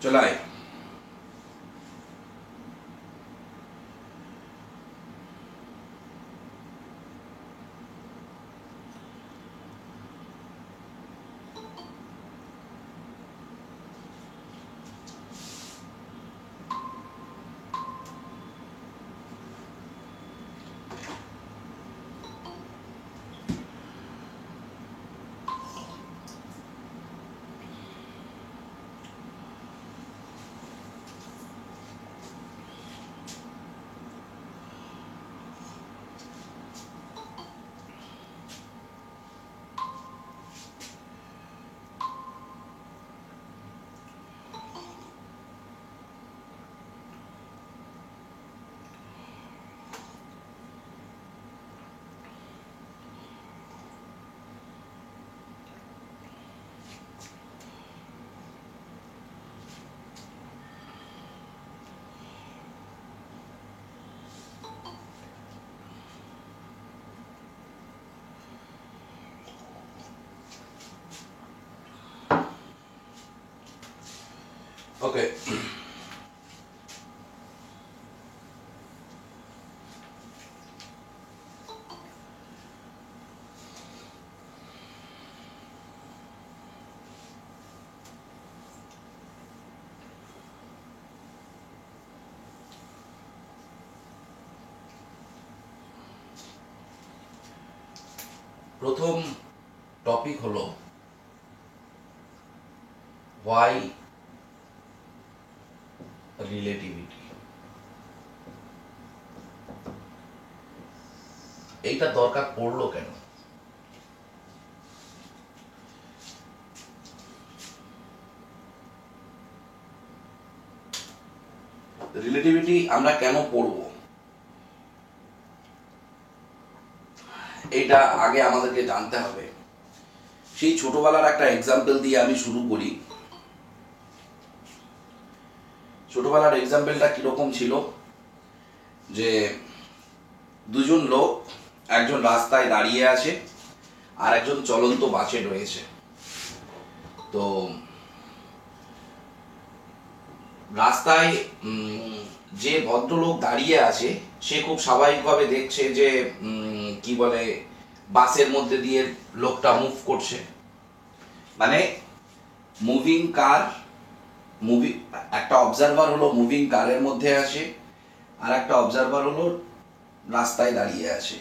চলে আয়। ওকে, প্রথম টপিক হলো হোয়াই রিলেটিভিটি। এইটা দরকার পড়লো কেন? রিলেটিভিটি আমরা কেন পড়ব, এটা আগে আমাদেরকে জানতে হবে। সেই ছোটবেলার একটা এক্সাম্পল দিয়ে আমি শুরু করি। ছোটবেলার এক্সাম্পলটা কিরকম ছিল, যে দুজন লোক, একজন রাস্তায় দাঁড়িয়ে আছে আর একজন চলন্ত বাসে রয়েছে। তো রাস্তায় যে ভদ্রলোক দাঁড়িয়ে আছে সে খুব স্বাভাবিকভাবে দেখছে যে কি বলে, বাসের মধ্যে দিয়ে লোকটা মুভ করছে। মানে মুভিং কার, একটা অবজারভার হলো মুভিং কারের মধ্যে আছে, আর একটা অবজারভার হলো রাস্তায় দাঁড়িয়ে আছে।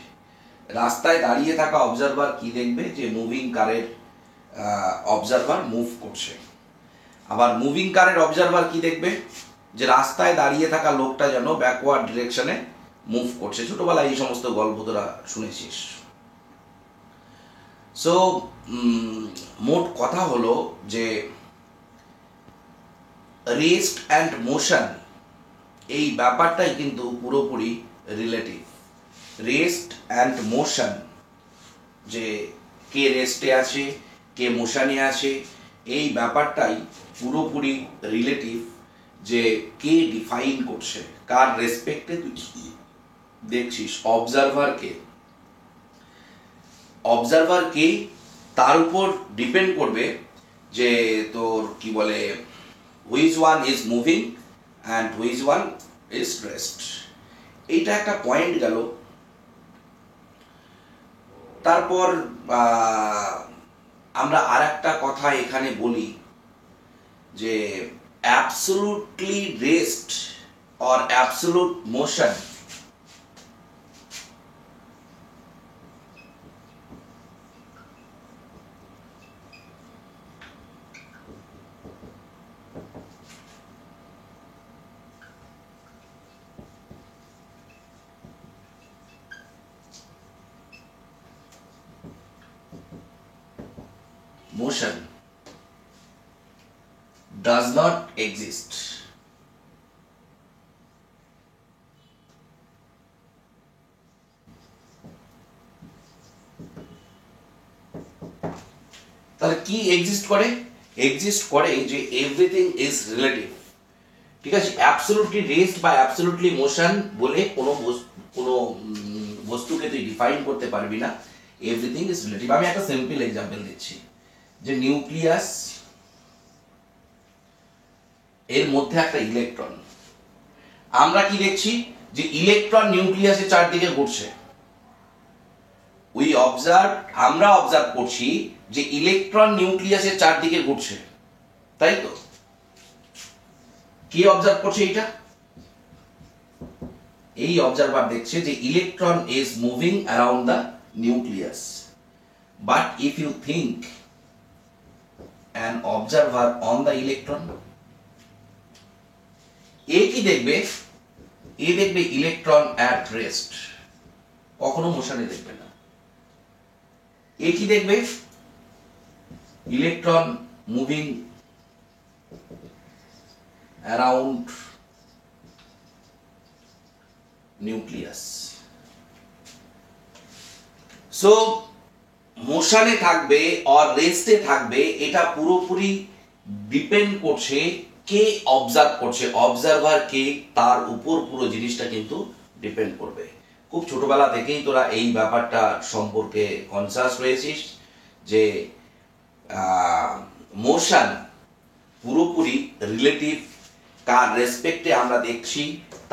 রাস্তায় দাঁড়িয়ে থাকা অবজারভার কি দেখবে, যে মুভিং কারের অবজারভার মুভ করছে। আবার মুভিং কারের অবজারভার কি দেখবে, যে রাস্তায় দাঁড়িয়ে থাকা লোকটা যেন ব্যাকওয়ার্ড ডিরেকশনে মুভ করছে। ছোটবেলায় এই সমস্ত গল্প তোরা শুনেছিস। সো মোট কথা হলো যে রেস্ট অ্যান্ড মোশন, এই ব্যাপারটাই কিন্তু পুরোপুরি রিলেটিভ। রেস্ট অ্যান্ড মোশন, যে কে রেস্টে আছে কে মোশনে আছে, এই ব্যাপারটাই পুরোপুরি রিলেটিভ। যে কে ডিফাইন করছে, কার রেসপেক্টে তুই দেখছিস, অবজারভার কে, তার উপর ডিপেন্ড করবে যে তোর কি বলে, which one is moving and which one is rest. এইটা একটা পয়েন্ট গেল। তারপর আমরা আর একটা কথা এখানে বলি, যে absolutely rest or absolute motion, motion does not exist. তাহলে কি এক্সিস্ট করে? এক্সিস্ট করে যে এভরিথিং ইজ রিলেটিভ। ঠিক আছে, অ্যাবসলিউটলি রেস্ট বা অ্যাবসলিউটলি মোশন বলে কোনো বস্তুকে তুই ডিফাইন করতে পারবি না। Everything is relative. আমি একটা সিম্পল এক্সাম্পল দিচ্ছি, যে নিউক্লিয়াস, এর মধ্যে একটা ইলেকট্রন। আমরা কি দেখছি যে ইলেকট্রন নিউক্লিয়াসের চারদিকে ঘুরছে। আমরা অবজার্ভ করছি যে ইলেকট্রন নিউক্লিয়াসের চারদিকে ঘুরছে, তাই তো? কি অবজার্ভ করছে এটা? এই অবজারভার দেখছে যে electron is moving around the nucleus. But if you think an observer on the electron, এ কি দেখবে? এ দেখবে ইলেকট্রন অ্যাট রেস্ট, কখনো মোশনে দেখবে না। এ কি দেখবে? Electron moving around nucleus. So মোশনে থাকবে আর রেস্টে থাকবে, এটা পুরোপুরি ডিপেন্ড করছে কে অবজার্ভ করছে, অবজারভার কে, তার উপর পুরো জিনিসটা কিন্তু ডিপেন্ড করবে। খুব ছোটবেলা থেকেই তোরা এই ব্যাপারটা সম্পর্কে কনসাস রয়েছিস যে মোশন পুরোপুরি রিলেটিভ, কার রেসপেক্টে আমরা দেখছি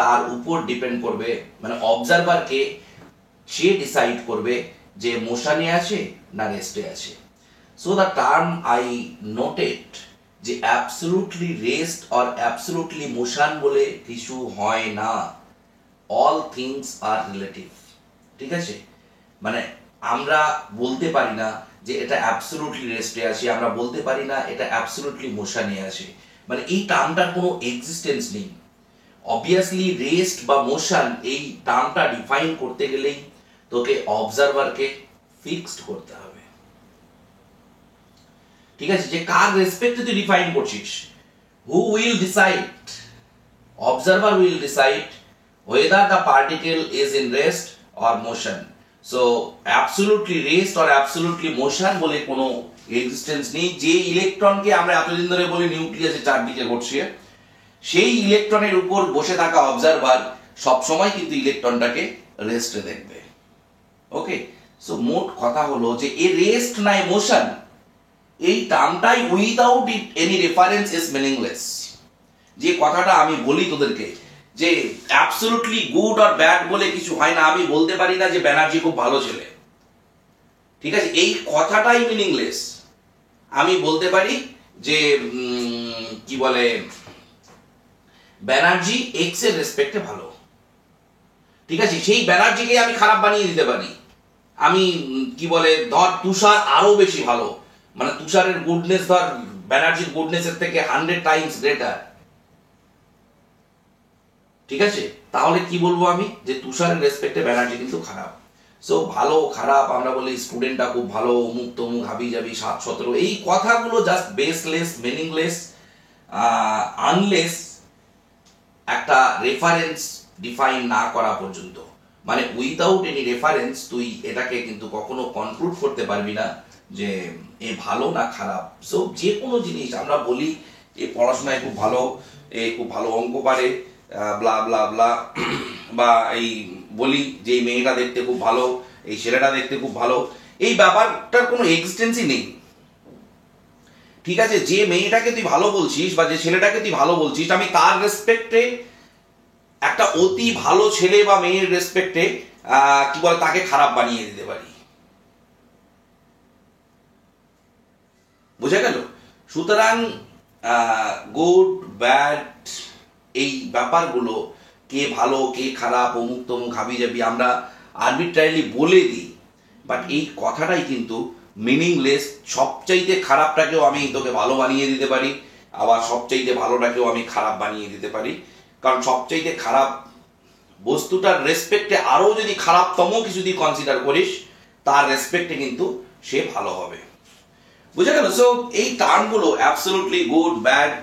তার উপর ডিপেন্ড করবে, মানে অবজারভারকে সে ডিসাইড করবে যে মোশনে আছে না রেস্টে আছে। So the term I noted যে অ্যাবসলিউটলি রেস্ট আর অ্যাবসলিউটলি মোশন বলে কিছু হয় না, অল থিংস আর রিলেটিভ। ঠিক আছে, মানে আমরা বলতে পারি না যে এটা অ্যাবসলিউটলি রেস্টে আছে, আমরা বলতে পারি না এটা অ্যাবসলিউটলি মোশনে আছে, মানে এই টার্মটার কোনো এক্সিস্টেন্স নেই। অবভিয়াসলি রেস্ট বা মোশন এই টার্মটা ডিফাইন করতে গেলেই তোকে অবজারভারকে ফিক্সড করতে হবে। ঠিক আছে, যে কার রেসপেক্টে তুই ডিফাইন করছিস, who will decide? Observer will decide whether the particle is in rest or motion. So absolutely rest or absolutely motion বলে কোনো এক্সিস্টেন্স নেই। যে ইলেকট্রনকে আমরা এতদিন ধরে বলি নিউক্লিয়াসের চারদিকে ঘুরছে, সেই ইলেকট্রনের উপর বসে থাকা অবজারভার সবসময় কিন্তু ইলেকট্রনটাকে রেস্টে দেখবে। ওকে, সো মোট কথা হলো যে এ রেস্ট নাই মোশন, এই টার্মটাই without it any reference is meaningless. যে কথাটা আমি বলি তোদেরকে যে অ্যাবসলিউটলি গুড আর ব্যাড বলে কিছু হয় না, আমি বলতে পারি না যে ব্যানার্জি খুব ভালো ছেলে, ঠিক আছে, এই কথাটাই মিনিংলেস। আমি বলতে পারি যে কি বলে ব্যানার্জি এক্স এর রেসপেক্টে ভালো, ঠিক আছে, সেই ব্যানার্জিকে আমি খারাপ বানিয়ে দিতে পারি। আমি কি বলে ধর তুষার আরো বেশি ভালো, মানে তুষারের গুডনেস ধর ব্যানার্জির গুডনেসের থেকে 100 টাইমস গ্রেটার, ঠিক আছে, তাহলে কি বলবো আমি যে তুষারের রেসপেক্টে ব্যানার্জি কিন্তু খারাপ। সো ভালো খারাপ আমরা বলি স্টুডেন্টটা খুব ভালো, অমুক তমুক হাবি যাবি 7-17, এই কথাগুলো জাস্ট বেসলেস, মিনিংলেস, আনলেস একটা রেফারেন্স ডিফাইন না করা পর্যন্ত। মানে উইদাউট এনি রেফারেন্স তুই এটাকে কিন্তু কখনো কনক্লুড করতে পারবি না যে এ ভালো না খারাপ। সো যে কোনো জিনিস আমরা বলি এ পড়াশোনায় খুব ভালো, এ খুব ভালো অঙ্ক পারে, ব্লা ব্লা ব্লা, বা এই বলি যে এই মেয়েটা দেখতে খুব ভালো, এই ছেলেটা দেখতে খুব ভালো, এই ব্যাপারটার কোনো এক্সিস্টেন্সই নেই। ঠিক আছে, যে মেয়েটাকে তুই ভালো বলছিস বা যে ছেলেটাকে তুই ভালো বলছিস, আমি তার রেসপেক্টে একটা অতি ভালো ছেলে বা মেয়ের রেসপেক্টে কি বলে তাকে খারাপ বানিয়ে দিতে পারি। বোঝা গেল? সুতরাং গুড ব্যাড এই ব্যাপারগুলো, কে ভালো কে খারাপ অমুক তমুক হাবি যাবি আমরা আরবিট্রারিলি বলে দিই, বাট এই কথাটাই কিন্তু মিনিংলেস। সবচাইতে খারাপটাকেও আমি তোকে ভালো বানিয়ে দিতে পারি, আবার সবচাইতে ভালোটাকেও আমি খারাপ বানিয়ে দিতে পারি, কারণ সবচাইতে খারাপ বস্তুটার রেসপেক্টে আরো যদি খারাপতম কিছু যদি কনসিডার করিস, তার রেসপেক্টে কিন্তু সে ভালো হবে। বুঝে গেল? সো এই টার্মগুলো অ্যাবসলিউটলি গুড ব্যাড,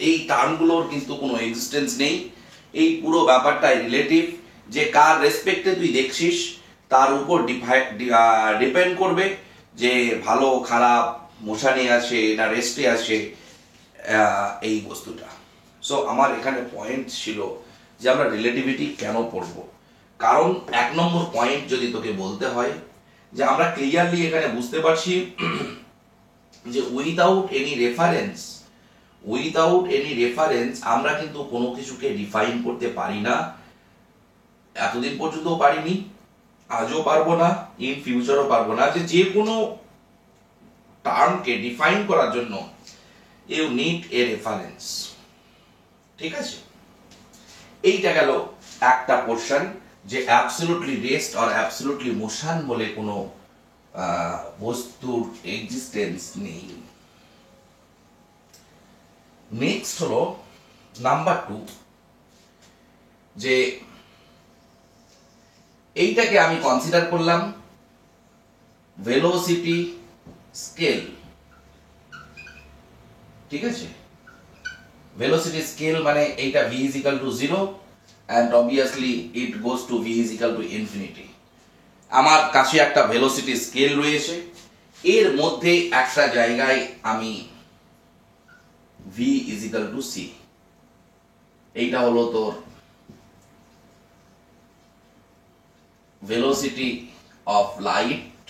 এই টার্মগুলোর কিন্তু কোনো এক্সিস্টেন্স নেই। এই পুরো ব্যাপারটাই রিলেটিভ, যে কার রেসপেক্টে তুই দেখছিস তার উপর ডিপেন্ড করবে যে ভালো খারাপ মোশানে আছে না রেস্টে আছে এই বস্তুটা। সো আমার এখানে পয়েন্ট ছিল যে আমরা রিলেটিভিটি কেন পড়ব। কারণ 1 নম্বর পয়েন্ট যদি তোকে বলতে হয় যে আমরা ক্লিয়ারলি এখানে বুঝতে পারছি যে without any reference without any reference আমরা কিন্তু কোনো কিছুকে ডিফাইন করতে পারি না, এতদিন পর্যন্ত পারিনি, আজও পারবো না, ইন ফিউচারও পারবো না। যে কোনো টার্মকে ডিফাইন করার জন্য ইউ নিড এ রেফারেন্স। ঠিক আছে, এইটা গেল একটা পোর্শন, যে অ্যাবসলিউটলি রেস্ট আর অ্যাবসলিউটলি মোশন বলে কোনো বস্তুর এক্সিস্টেন্স নেই। নেক্সট হলো নাম্বার 2, যে এইটাকে আমি কনসিডার করলাম ভেলোসিটি স্কেল। ঠিক আছে, ভেলোসিটি স্কেল মানে এইটা v is equal to 0 and obviously it goes to v is equal to infinity। আমার কাছে একটা ভেলোসিটি স্কেল রয়েছে, এর মধ্যে একটা জায়গায় আমি v is equal to c, এইটা হলো তোর velocity of light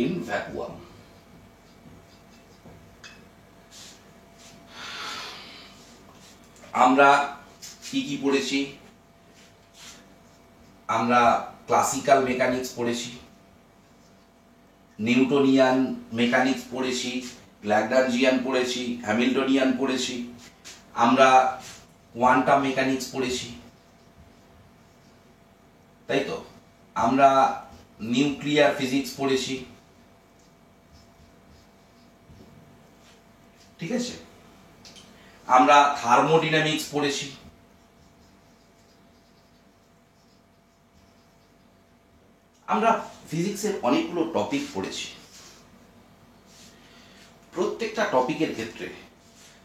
in vacuum. আমরা কি কি পড়েছি? আমরা ক্লাসিক্যাল মেকানিক্স পড়েছি, নিউটনিয়ান মেকানিক্স পড়েছি, ল্যাগ্রাঞ্জিয়ান পড়েছি, হ্যামিল্টনিয়ান পড়েছি, আমরা কোয়ান্টাম মেকানিক্স পড়েছি, তাই তো? আমরা নিউক্লিয়ার ফিজিক্স পড়েছি। ঠিক আছে, আমরা থার্মোডিনামিক্স পড়েছি, আমরা ফিজিক্সের অনেকগুলো টপিক পড়েছি। প্রত্যেকটা টপিকের ক্ষেত্রে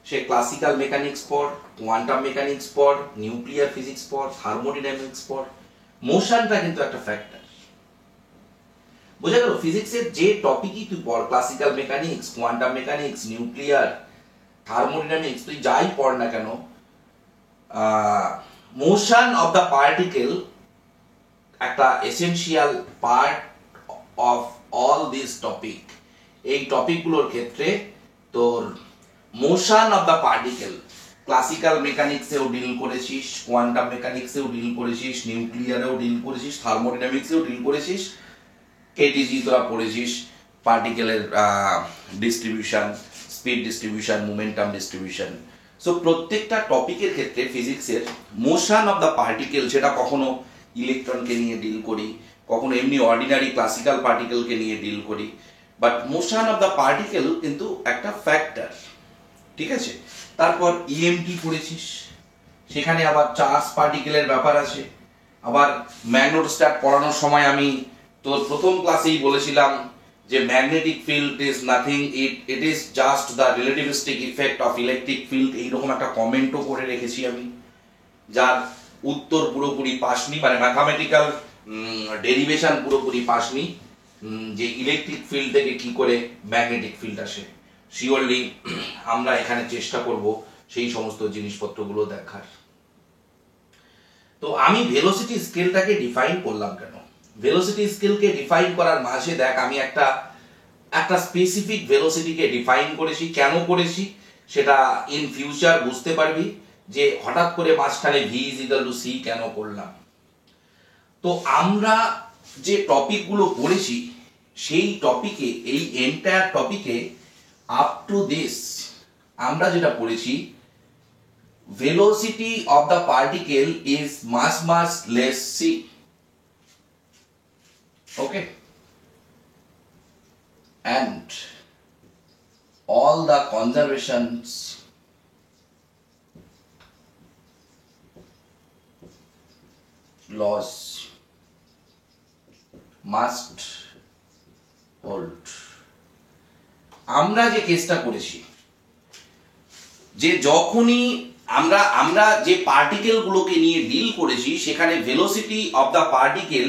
সে ক্লাসিক্যাল মেকানিক্স পড়, কোয়ান্টাম মেকানিক্স পড়, নিউক্লিয়ার ফিজিক্স পড়, থার্মোডিনামিক্স পড়, মোশনটা কিন্তু একটা ফ্যাক্টর। বোঝা গেল? ফিজিক্সের যে টপিকই তুই পড়, classical mechanics, quantum mechanics, nuclear, thermodynamics, তুই যাই পড় না কেন, মোশন অফ দ্য পার্টিকেল একটা essential part of all this topic. এই টপিকগুলোর ক্ষেত্রে তোর মোশন অফ দ্য পার্টিকেল ক্লাসিক্যাল মেকানিক্সেও ডিল করেছিস, কোয়ান্টাম মেকানিক্সেও ডিল করেছিস, নিউক্লিয়ারেও ডিল করেছিস, থার্মোডিনামিক্সেও ডিল করেছিস, কেটিজি তোরা পড়েছিস, পার্টিকেলের distribution, speed distribution, momentum distribution. So প্রত্যেকটা টপিকের ক্ষেত্রে ফিজিক্সের মোশন অফ দ্য পার্টিকেল, সেটা কখনো ইলেকট্রনকে নিয়ে ডিল করি, কখনো এমনি অর্ডিনারি ক্লাসিক্যাল পার্টিকেলকে নিয়ে ডিল করি, but motion of the particle কিন্তু একটা ফ্যাক্টর। ঠিক আছে, তারপর ইএমটি পড়েছিস, সেখানে আবার চার্জ পার্টিকেলের ব্যাপার আছে। আবার ম্যাগনেটোস্ট্যাট পড়ানোর সময় আমি তোর প্রথম ক্লাসেই বলেছিলাম যে magnetic field is nothing, it is just the relativistic effect of electric field, এইরকম একটা কমেন্টও করে রেখেছি আমি, যার উত্তর পুরোপুরি পাসনি, মানে ম্যাথামেটিক্যাল ডেরিভেশন পুরোপুরি পাসনি, যে ইলেকট্রিক ফিল্ড থেকে কি করে ম্যাগনেটিক ফিল্ড আসে। শিওরলি আমরা এখানে চেষ্টা করব সেই সমস্ত জিনিসপত্রগুলো দেখার। তো আমি ভেলোসিটি স্কেলটাকে ডিফাইন করলাম কেন? ভেলোসিটি স্কেলকে ডিফাইন করার মাঝে দেখ আমি একটা স্পেসিফিক ভেলোসিটিকে ডিফাইন করেছি। কেন করেছি সেটা ইন ফিউচার বুঝতে পারবি, যে হঠাৎ করে মাঝখানে v is equal to c কেন করলাম। তো আমরা যে টপিকগুলো পড়েছি সেই টপিকে, এই এন্টায়ার টপিকে আপ টু দিস আমরা যেটা পড়েছি, velocity of the particle is much less c. Okay, and all the conservations laws must hold। আমরা যে কেসটা করেছি, যে যখনই আমরা যে পার্টিকেল গুলোকে নিয়ে ডিল করেছি, সেখানে ভেলোসিটি অফ দ্য পার্টিকেল,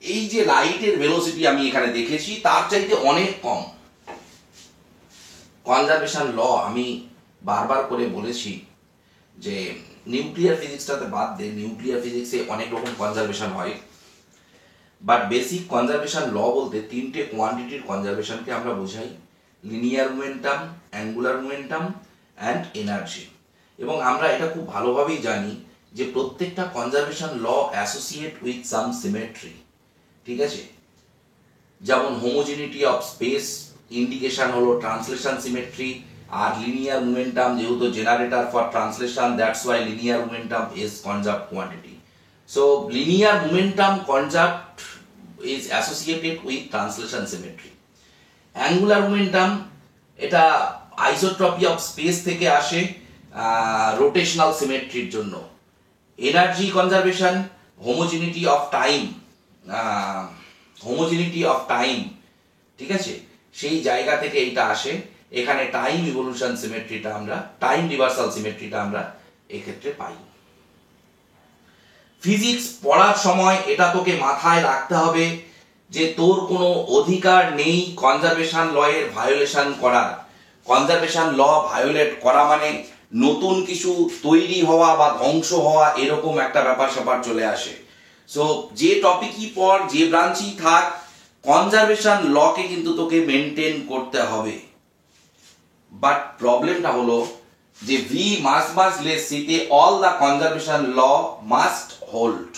এই যে লাইটের ভেলোসিটি আমি এখানে দেখেছি তার চাইতে অনেক কম। কনজারভেশন ল আমি বারবার করে বলেছি যে নিউক্লিয়ার ফিজিক্সটাতে বাদ দে, নিউক্লিয়ার ফিজিক্সে অনেক রকম কনজারভেশন হয়, বাট বেসিক কনজারভেশন ল বলতে তিনটে কোয়ান্টিটির কনজারভেশনকে আমরা বোঝাই। Linear momentum, angular momentum and energy. এবং আমরা এটা খুব ভালোভাবেই জানি যে প্রত্যেকটা conservation law associate with some symmetry, ঠিক আছে। যেমন হোমোজিনিটি অফ স্পেস ইন্ডিকেশন হলো ট্রান্সলেশন সিমেট্রি, আর লিনিয়ার মোমেন্টাম যেহেতু generator for translation, that's why linear momentum is conserved quantity. So linear momentum conserved is associated with translation symmetry. Angular momentum এটা isotropy of space থেকে আসে rotational সিমেট্রির জন্য। Energy conservation homogeneity of time, homogeneity of time, ঠিক আছে, সেই জায়গা থেকে এইটা আসে। এখানে টাইম ইভলিউশন সিমেট্রিটা আমরা, টাইম রিভার্সাল সিমেট্রিটা আমরা এক্ষেত্রে পাই। ফিজিক্স পড়ার সময় এটা তোকে মাথায় রাখতে হবে যে তোর কোনো অধিকার নেই কনজারভেশন লয়ের ভায়োলেশন করার। কনজারভেশন ল ভায়োলেট করা মানে নতুন কিছু তৈরি হওয়া বা ধ্বংস হওয়া, এরকম একটা ব্যাপার স্যাপার চলে আসে। সো যে টপিকই পড়, যে ব্রাঞ্চই থাক, কনজারভেশন লকে কিন্তু তোকে মেনটেন করতে হবে। বাট প্রবলেমটা হলো যে ভি মাস লেস সিতে all the conservation law must hold.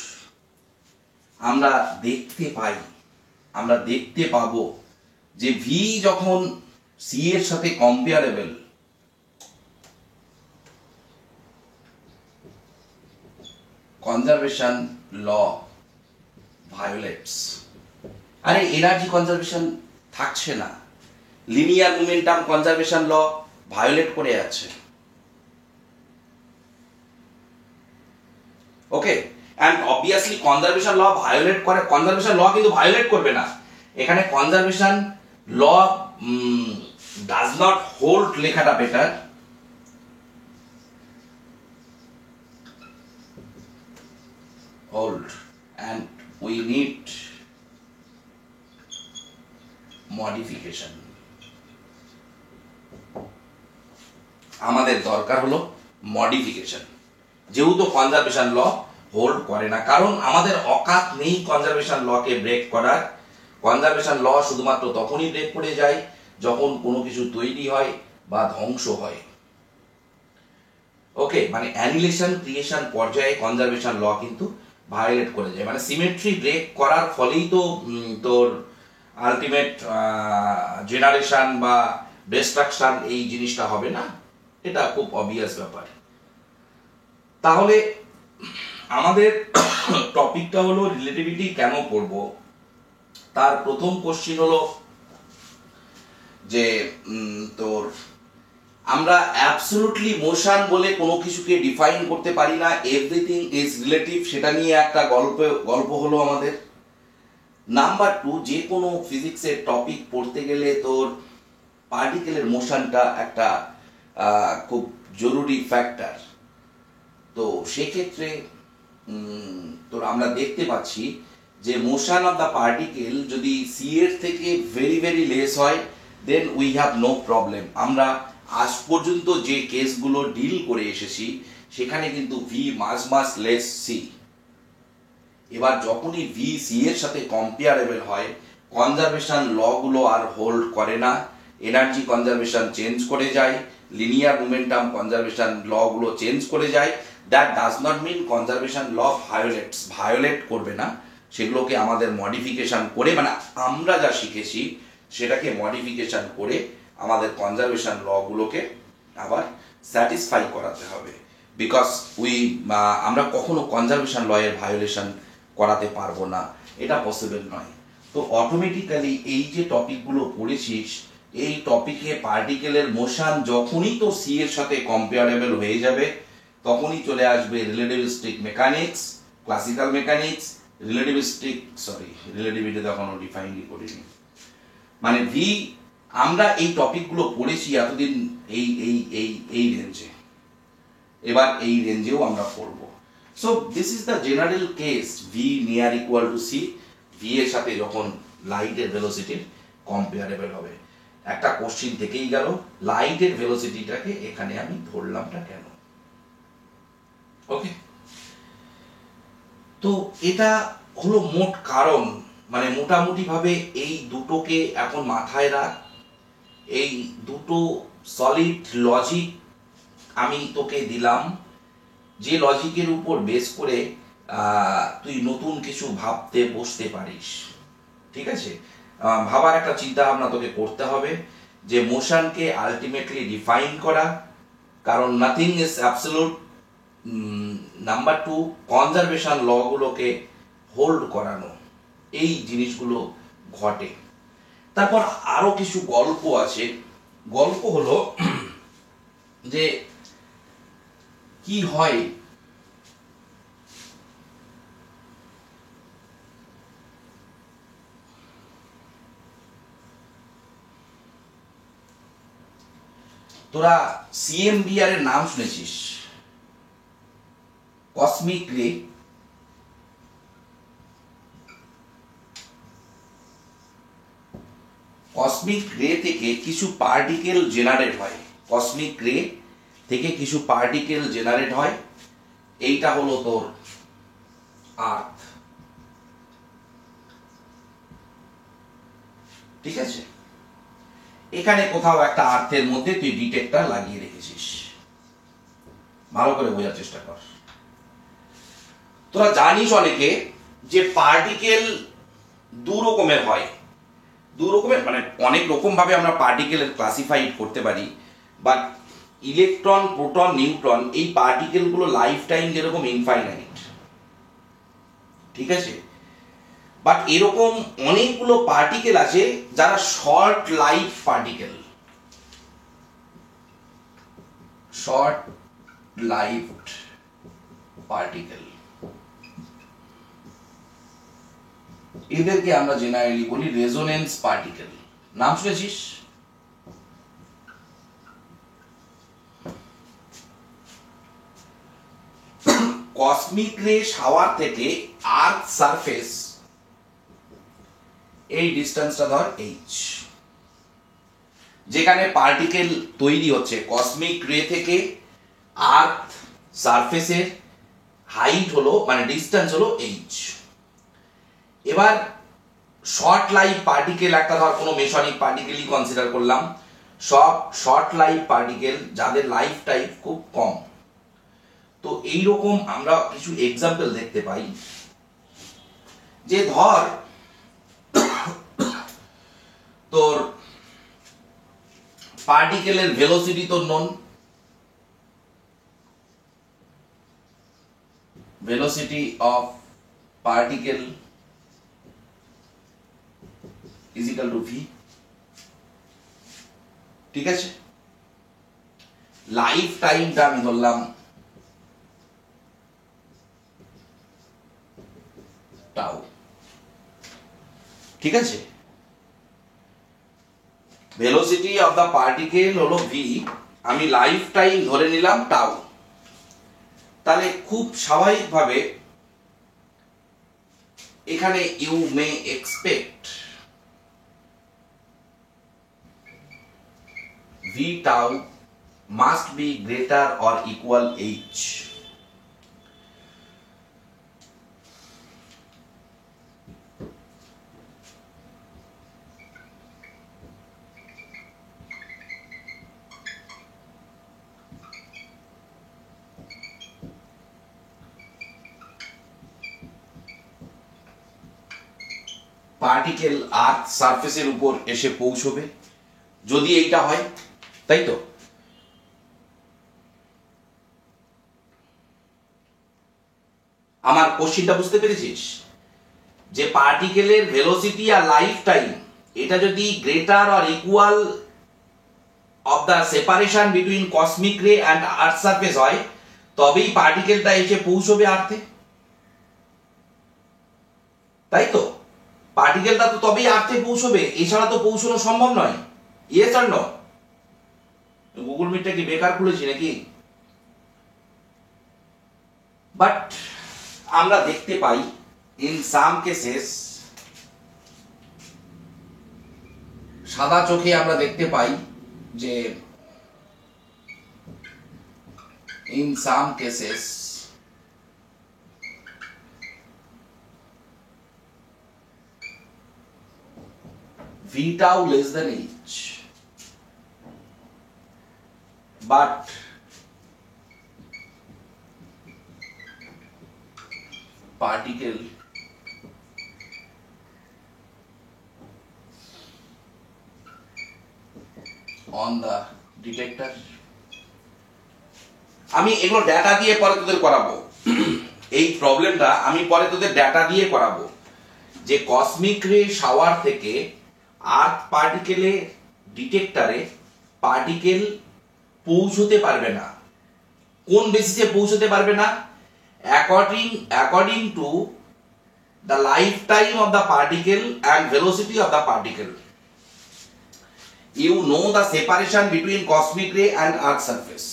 আমরা দেখতে পাই, আমরা দেখতে পাবো যে ভি যখন সি এর সাথে কম্পেয়ারেবল, কনজারভেশন ল ভায়োলেটস। আরে এনার্জি কনজারভেশন থাকছে না, linear momentum conservation law violate করে আছে। Okay, and obviously conservation law violate করে, কনজারভেশন ল কিন্তু ভায়োলেট করবে না। এখানে conservation law does not hold লেখাটা better, hold, and we need modification. আমাদের দরকার হলো মডিফিকেশন, যেহেতু কনজারভেশন ল হোল্ড করে না, কারণ আমাদের অকাত নেই কনজারভেশন লকে ব্রেক করার। কনজারভেশন ল শুধুমাত্র তখনই ব্রেক করে যায় যখন কোনো কিছু তৈরি হয় বা ধ্বংস হয়। ওকে, মানে অ্যানিলেশন ক্রিয়েশন পর্যায়ে কনজারভেশন ল কিন্তু ভায়োলেট করে যায়। মানে সিমেট্রি ব্রেক করার ফলেই তো তোর আলটিমেট জেনারেশন বা ডিস্ট্রাকশন এই জিনিসটা হবে না, এটা খুব অবভিয়াস ব্যাপার। তাহলে আমাদের টপিকটা হলো রিলেটিভিটি কেন পড়বো। তার প্রথম কোশ্চিন হলো যে তোর আমরা অ্যাবসলিউটলি মোশন বলে কোনো কিছুকে ডিফাইন করতে পারি না, এভরিথিং ইজ রিলেটিভ, সেটা নিয়ে একটা গল্প হলো আমাদের। নাম্বার 2, যে কোনো ফিজিক্সের টপিক পড়তে গেলে তোর পার্টিকেলের মোশনটা একটা খুব জরুরি ফ্যাক্টর। তো সেক্ষেত্রে তোর আমরা দেখতে পাচ্ছি যে মোশন অফ দ্য পার্টিকেল যদি সি এর থেকে ভেরি ভেরি লেস হয়, then we have no problem. আমরা আজ পর্যন্ত যে কেসগুলো ডিল করে এসেছি সেখানে কিন্তু ভি মাস লেস সি। এবার যখনই ভি সি এর সাথে কম্পেয়ারেবল হয়, কনজারভেশন ল গুলো আর হোল্ড করে না, এনার্জি কনজারভেশন চেঞ্জ করে যায়, লিনিয়ার মোমেন্টাম কনজারভেশন ল গুলো চেঞ্জ করে যায়। That does not mean conservation law violate করবে না, সেগুলোকে আমাদের মডিফিকেশন করে, মানে আমরা যা শিখেছি সেটাকে মডিফিকেশন করে আমাদের কনজারভেশন ল গুলোকে আবার স্যাটিসফাই করাতে হবে। বিকজ আমরা কখনো কনজারভেশন ল এর ভায়োলেশন করাতে পারবো না, এটা পসিবল নয়। তো অটোমেটিক্যালি এই যে টপিকগুলো পড়েছিস, এই টপিকে পার্টিকেলের মোশন যখনই তো সি এর সাথে কম্পেয়ারেবল হয়ে যাবে, তখনই চলে আসবে relativistic mechanics, classical mechanics, relativity এখনো ডিফাইনই করিনি। মানে ভি আমরা এই টপিকগুলো পড়েছি এতদিন এই এই এই এই রেঞ্জে, এবার এই রেঞ্জেও আমরা পড়ব। So this is the general case, V near equal to C, V এর সাথে যখন লাইটের ভেলোসিটির কম্পেয়ারেবল হবে। একটা কোশ্চিন থেকেই গেল, লাইটের ভেলোসিটিটাকে এখানে আমি ধরলামটা কেন। ওকে, তো এটা হলো মোট কারণ। মানে মোটামুটি ভাবে এই দুটোকে এখন মাথায় রাখ এই দুটো সলিড লজিক আমি তোকে দিলাম, যে লজিকের উপর বেস করে তুই নতুন কিছু ভাবতে বসতে পারিস। ঠিক আছে, ভাবার একটা চিন্তা ভাবনা তোকে করতে হবে যে মোশনকে আলটিমেটলি ডিফাইন করা, কারণ nothing is absolute. Number 2, conservation লগুলোকে হোল্ড করানো, এই জিনিসগুলো ঘটে। তারপর আরো কিছু গল্প আছে। গল্প হলো যে কি হয় তোরা সিএমবিআর এর নাম শুনেছিস, কসমিক রে। কসমিক রে থেকে কিছু পার্টিকেল জেনারেট হয়, কসমিক রে থেকে কিছু পার্টিকেল জেনারেট হয়। এইটা হলো তোর আর্থ। ঠিক আছে, এখানে কোথাও একটা আর্থের মধ্যে তুই ডিটেক্টর লাগিয়ে রেখেছিস, ভালো করে বোঝার চেষ্টা কর। তোরা জানিস অনেকে যে পার্টিকেল দু রকমের হয়, দু রকমের মানে অনেক রকম ভাবে আমরা পার্টিকেল ক্লাসিফাইড করতে পারি, বাট ইলেকট্রন, প্রোটন, নিউট্রন, এই পার্টিকেল গুলো লাইফ টাইম যেরকম ইনফাইনাইট। ঠিক আছে, বাট এরকম অনেকগুলো পার্টিকেল আছে যারা short life particle, short life particle. এদেরকে আমরা জেনারেলি বলি রেজোনেন্স পার্টিকেল। নাম শুনেছিস? কসমিক রে শাওয়ার থেকে আর্থ সারফেস, এই ডিস্টেন্সটা ধর এইচ, যেখানে পার্টিকেল তৈরি হচ্ছে কসমিক রে থেকে আর্থ সারফেসের হাইট হলো মানে ডিস্টেন্স হলো এইচ। এবার শর্ট লাইফ পার্টিকেল একটা ধর কোনো মেশনিক পার্টিকেলই কনসিডার করলাম, সব শর্ট লাইফ পার্টিকেল যাদের লাইফ টাইম খুব কম। তো এইরকম আমরা কিছু এক্সাম্পল দেখতে পাই, যে ধর তোর পার্টিকেলের ভেলোসিটি তোর নন, velocity of particle is equal to v। ঠিক আছে, লাইফ টাইমটা আমি ধরলাম টাউ। ঠিক আছে, ভেলোসিটি অফ দ্য পার্টিকেল হলো ভি, আমি লাইফ টাইম ধরে নিলাম টাউ। তাহলে খুব স্বাভাবিকভাবে এখানে you may expect V tau must be greater or equal H. Particle earth সারফেসের উপর এসে পৌঁছবে, যদি এইটা হয়, তাই তো? আমার কোশ্চেনটা বুঝতে পেরেছিস? যে পার্টিকেলের ভেলোসিটি আর লাইফ টাইম এটা যদি greater or equal of the separation between cosmic রে অ্যান্ড আর্থ সারফেস হয়, তবেই পার্টিকেলটা এসে পৌঁছবে আর্থে, তাই তো? পার্টিকেলটা তো তবেই আর্থে পৌঁছবে, এছাড়া তো পৌঁছানো সম্ভব নয়। Yes or no? গুগল মিটটা কি বেকার খুলেছি নাকি? বাট আমরা দেখতে পাই ইন সাম কেসেস, সাদা চোখে আমরা দেখতে পাই যে in some cases v tau less than h, but particle on the detector. আমি এগুলো ডেটা দিয়ে পরে তোদের করাবো, এই প্রবলেমটা আমি পরে তোদের ডেটা দিয়ে করাবো যে কসমিক রে শাওয়ার থেকে আর্থ পার্টিকেলে ডিটেক্টরে পার্টিকেল পৌঁছতে পারবে না। কোন বেসিসে পৌঁছতে পারবে না? According to the life time of the particle and velocity of the particle. You know the separation between cosmic ray and earth surface.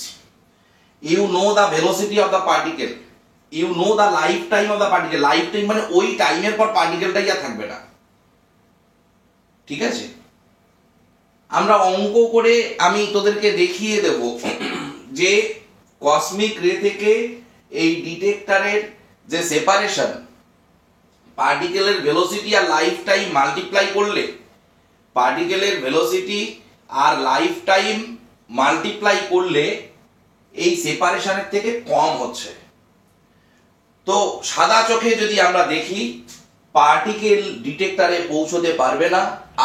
You know the velocity of the particle. You know the lifetime of the particle. Lifetime মানে ওই টাইমের পর পার্টিকেলটাই আর থাকবে না। ঠিক আছে, আমরা অঙ্ক করে আমি তোদেরকে দেখিয়ে দেব যে কসমিক রে থেকে এই ডিটেক্টরের যে সেপারেশন, পার্টিকেলের ভেলোসিটি আর লাইফ টাইম মাল্টিপ্লাই করলে পার্টিকেলের ভেলোসিটি আর লাইফ টাইম মাল্টিপ্লাই করলে এই সেপারেশনের থেকে কম হচ্ছে। তো সাদা চোখে যদি আমরা দেখি পার্টিকেল ডিটেক্টরে পৌঁছতে পারবে না,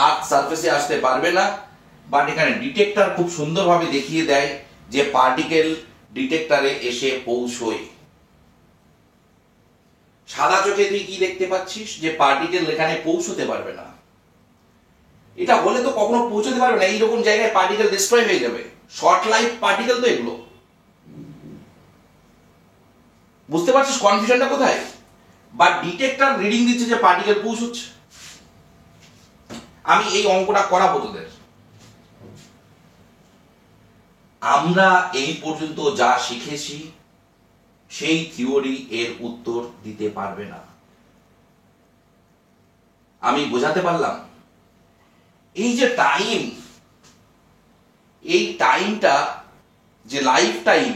আর্থ সারফেসে আসতে পারবে না, বাট এখানে ডিটেক্টর খুব সুন্দরভাবে দেখিয়ে দেয় যে পার্টিকেল ডিটেক্টরে এসে পৌঁছয়। সাদা চোখে তুই কি দেখতে পাচ্ছিস? যে পার্টিকেল এখানে পৌঁছতে পারবে না। এটা হলে তো কখনো পৌঁছতে পারবে না, এইরকম জায়গায় পার্টিকেল ডিস্ট্রয় হয়ে যাবে। শর্ট লাইফ পার্টিকেল তো এগুলো। বুঝতে পারছিস কনফিউশনটা কোথায়? বাট ডিটেক্টর রিডিং দিচ্ছে যে পার্টিকেল পৌঁছচ্ছে। আমি এই অঙ্কটা করাবো তোদের। আমরা এই পর্যন্ত যা শিখেছি সেই থিওরি এর উত্তর দিতে পারবে না। আমি বোঝাতে পারলাম? এই যে টাইম, এই টাইমটা যে লাইফ টাইম,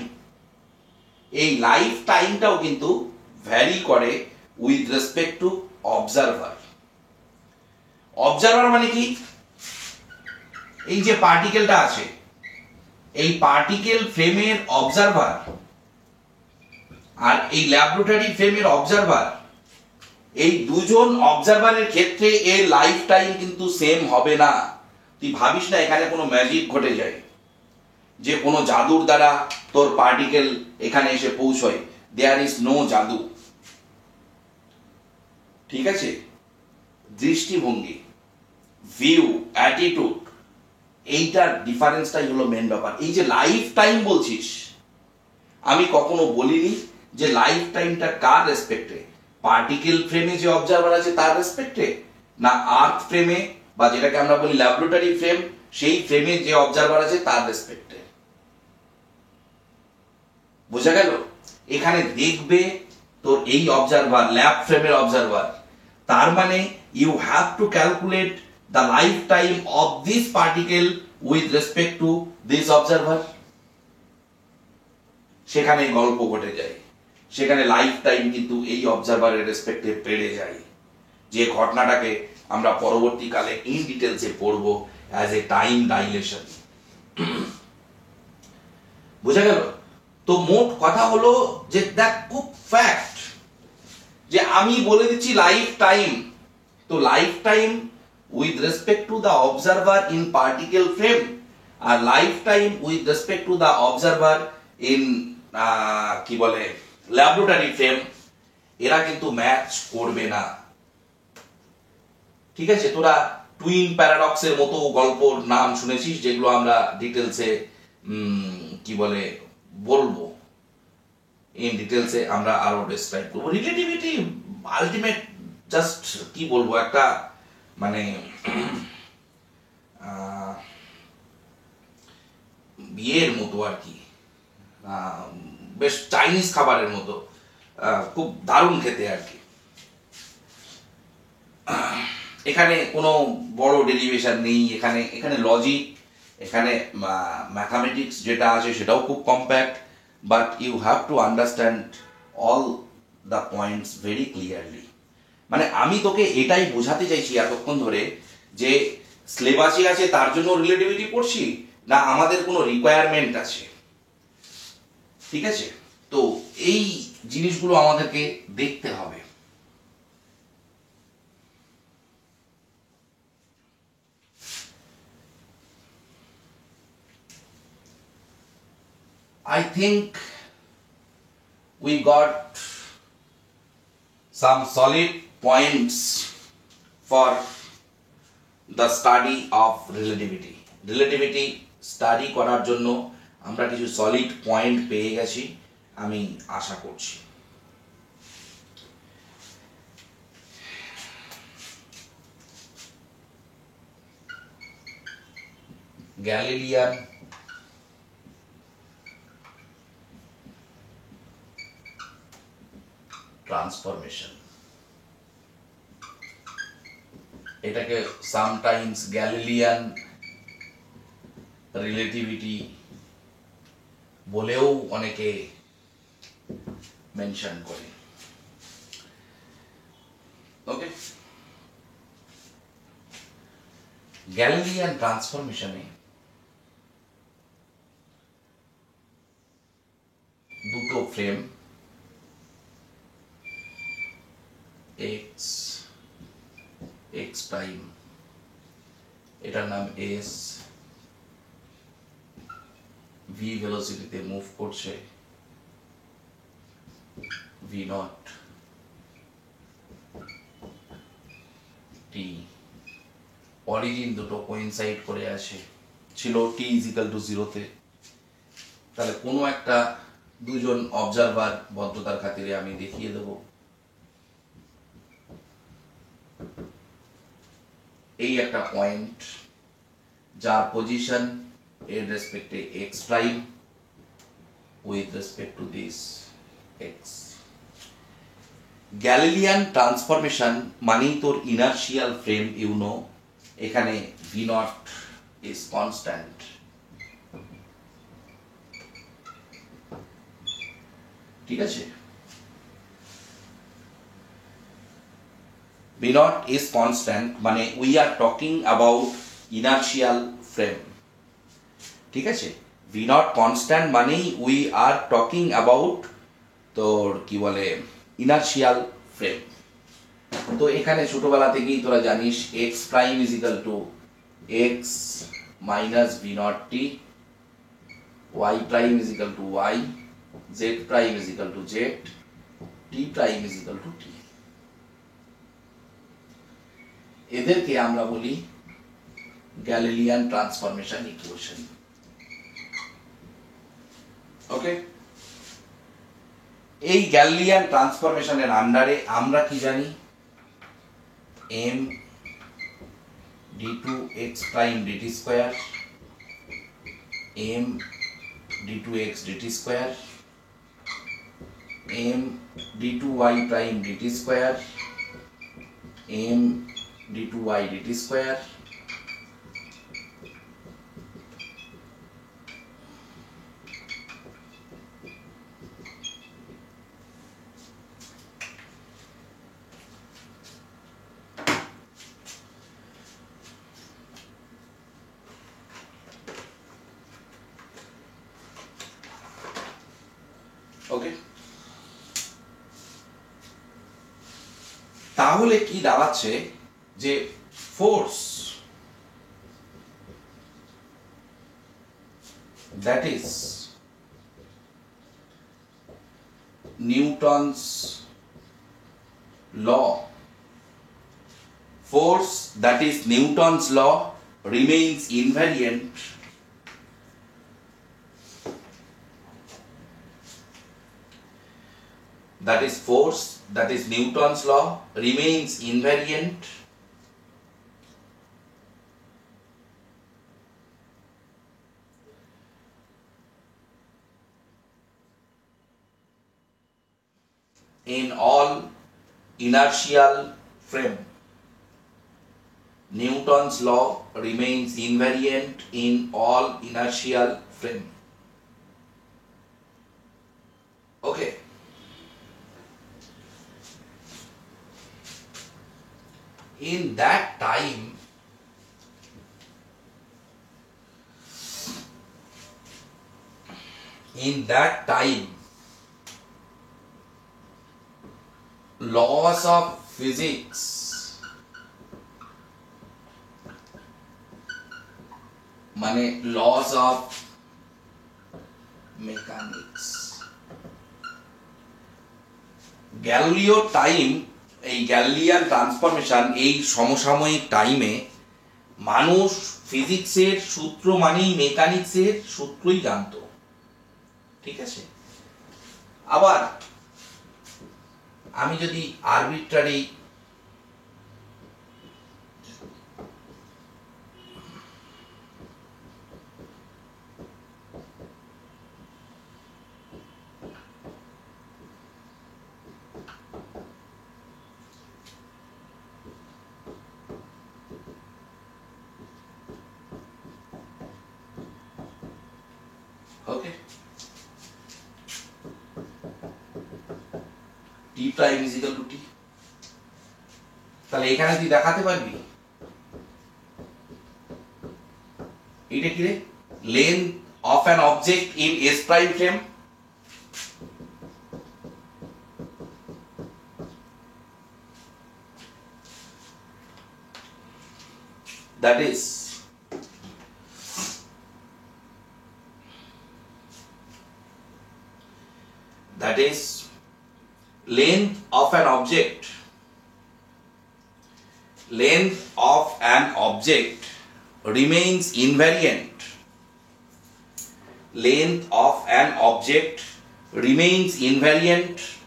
এই লাইফ টাইমটাও কিন্তু ভ্যারি করে with respect two observer. Observer মানে কি? এই যে পার্টিকেলটা আছে, এই পার্টিকেল ফ্রেমের অবজারভার আর এই ল্যাবরেটরি ফ্রেমের অবজারভার, এই দুজন অবজারভারের ক্ষেত্রে এর লাইফ টাইম কিন্তু সেম হবে না। তুই ভাবিস না এখানে কোনো ম্যাজিক ঘটে যায়, যে কোনো জাদুর দ্বারা তোর পার্টিকেল এখানে এসে পৌঁছয়। দেয়ার ইজ নো জাদু। ঠিক আছে, দৃষ্টিভঙ্গি, ভিউ, অ্যাটিটিউড, এইটার ডিফারেন্সটাই হলো মেন ব্যাপার। এই যে লাইফ টাইম বলছিস, আমি কখনো বলিনি যে লাইফ টাইমটা কার রেসপেক্টে, পার্টিকেল ফ্রেমে যে অবজারভার আছে তার রেসপেক্টে, না আর্থ ফ্রেমে বা যেটাকে আমরা বলি ল্যাবরেটরি ফ্রেম, সেই ফ্রেমে যে অবজারভার আছে তার রেসপেক্টে। বোঝা গেল? এখানে দেখবে তোর এই অবজারভার ল্যাব ফ্রেমের অবজারভার, তার মানে you have to calculate the life time of this particle with respect to this observer. সেখানে গল্প ঘটে যায়, সেখানে লাইফ টাইম কিন্তু এই অবজারভারের রেসপেক্টে বেড়ে যায়, যে ঘটনাটাকে আমরা পরবর্তীকালে ইন ডিটেলসে পড়ব অ্যাজ এ টাইম ডাইলেশন। বোঝা গেল? তো মোট কথা হলো যে দেখ, খুব ফ্যাক্ট যে আমি বলে দিচ্ছি লাইফ টাইম, তো life time with respect to the observer in particle frame আর life time with respect to the observer in কি বলে ল্যাবরেটরি ফ্রেম, এরা কিন্তু ম্যাচ করবে না। ঠিক আছে, তোরা টুইন প্যারাডক্সের মতো গল্পর নাম শুনেছিস, যেগুলো আমরা ডিটেলসে কি বলে বলবো, ইন ডিটেলসে আমরা আরো ডেসক্রাইব করবো। রিলেটিভিটি আলটিমেট জাস্ট কি বলবো, একটা মানে বিয়ের মতো আর কি, বেশ চাইনিজ খাবারের মতো, খুব দারুণ খেতে আর কি। এখানে কোনো বড় ডেরিভেশন নেই, এখানে এখানে লজিক, এখানে ম্যাথামেটিক্স যেটা আছে সেটাও খুব compact, but you have to understand all the points very clearly. মানে আমি তোকে এটাই বোঝাতে চাইছি এতক্ষণ ধরে যে সিলেবাসে আছে তার জন্য রিলেটিভিটি পড়ছি, না আমাদের কোনো রিকোয়ারমেন্ট আছে। ঠিক আছে? তো এই জিনিসগুলো আমাদেরকে দেখতে হবে। I think we got some solid points for the study of relativity. Relativity study করার জন্য আমরা কিছু সলিড পয়েন্ট পেয়ে গেছি আমি আশা করছি। গ্যালিলিয়ান ট্রান্সফরমেশন, এটাকে সামটাইমস গ্যালিলিয়ান রিলেটিভিটি বলেও অনেকে মেনশন করে। ওকে, গ্যালিলিয়ান ট্রান্সফরমেশনে দুটো ফ্রেম এক্স এক্স প্রাইম, এটার নাম এস, ভি ভেলোসিটিতে মুভ করছে, ভি নট টি, অরিজিন দুটো কোইনসাইড করে আছে, ছিল টি ইজিক্যাল টু জিরোতে। তাহলে কোনো একটা দুজন অবজারভার ভদ্রতার খাতিরে আমি দেখিয়ে দেব, এই একটা পয়েন্ট যার পজিশন এর রেসপেক্টে X prime with respect to this X. Galilean transformation মানেই তোর ইনার্শিয়াল ফ্রেম, ইউনো এখানে ভি নট ইজ কনস্ট্যান্ট। ঠিক আছে, ভি নট ইজ কনস্ট্যান্ট মানে we are talking about inertial frame. ঠিক আছে, ভি নট কনস্ট্যান্ট মানেই উই আর টকিং অ্যাবাউট তোর কি বলে ইনার্শিয়াল ফ্রেম। তো এখানে ছোটবেলা থেকেই তোরা জানিস X prime is equal to X minus V not T, Y prime is equal to Y, Z prime is equal to Z, T prime is equal to T. এদেরকে আমরা বলি গ্যালিলিয়ান ট্রান্সফরমেশন ইকুয়েশন। ওকে, এই Galilean ট্রান্সফরমেশনের আন্ডারে আমরা কি জানি, M D two X prime DT square, M D two X DT square, M D two Y prime DT square, M D two Y DT square, okay. তাহলে কি দাঁড়াচ্ছে যে force that is Newton's law, force that is Newton's law remains invariant that is force that is Newton's law remains invariant in all inertial frame. Newton's law remains invariant in all inertial frame. Okay. In that time, in that time laws of physics মানে laws of mechanics Galileo time এই Galilean transformation এই সমসাময়িক টাইমে মানুষ ফিজিক্সের সূত্র মানেই মেকানিক্সের সূত্রই জানতো ঠিক আছে আবার আমি যদি arbitrary okay T prime is equal to T তাহলে এখানে তুই দেখাতে পারবি এটা কি রে length of an object in S prime frame that is length of an object remains invariant length of an object remains invariant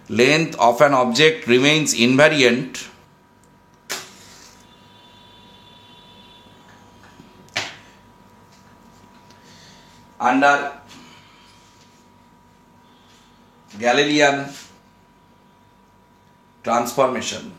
length of an object remains invariant under Galilean transformation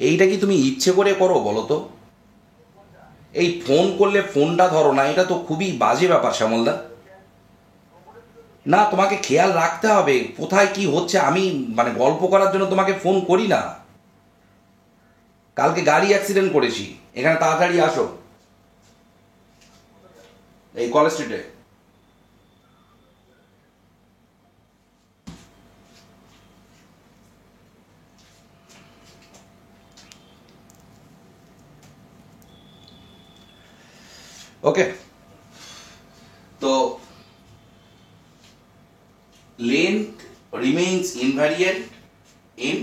এইটা কি তুমি ইচ্ছে করে করো বলো তো এই phone করলে ফোনটা ধরো না এটা তো খুবই বাজে ব্যাপার শ্যামলদা না তোমাকে খেয়াল রাখতে হবে কোথায় কি হচ্ছে আমি মানে গল্প করার জন্য তোমাকে ফোন করি না কালকে গাড়ি অ্যাক্সিডেন্ট করেছি এখানে তাড়াতাড়ি আসো এই কলেজ স্ট্রিটে ওকে তো length remains invariant in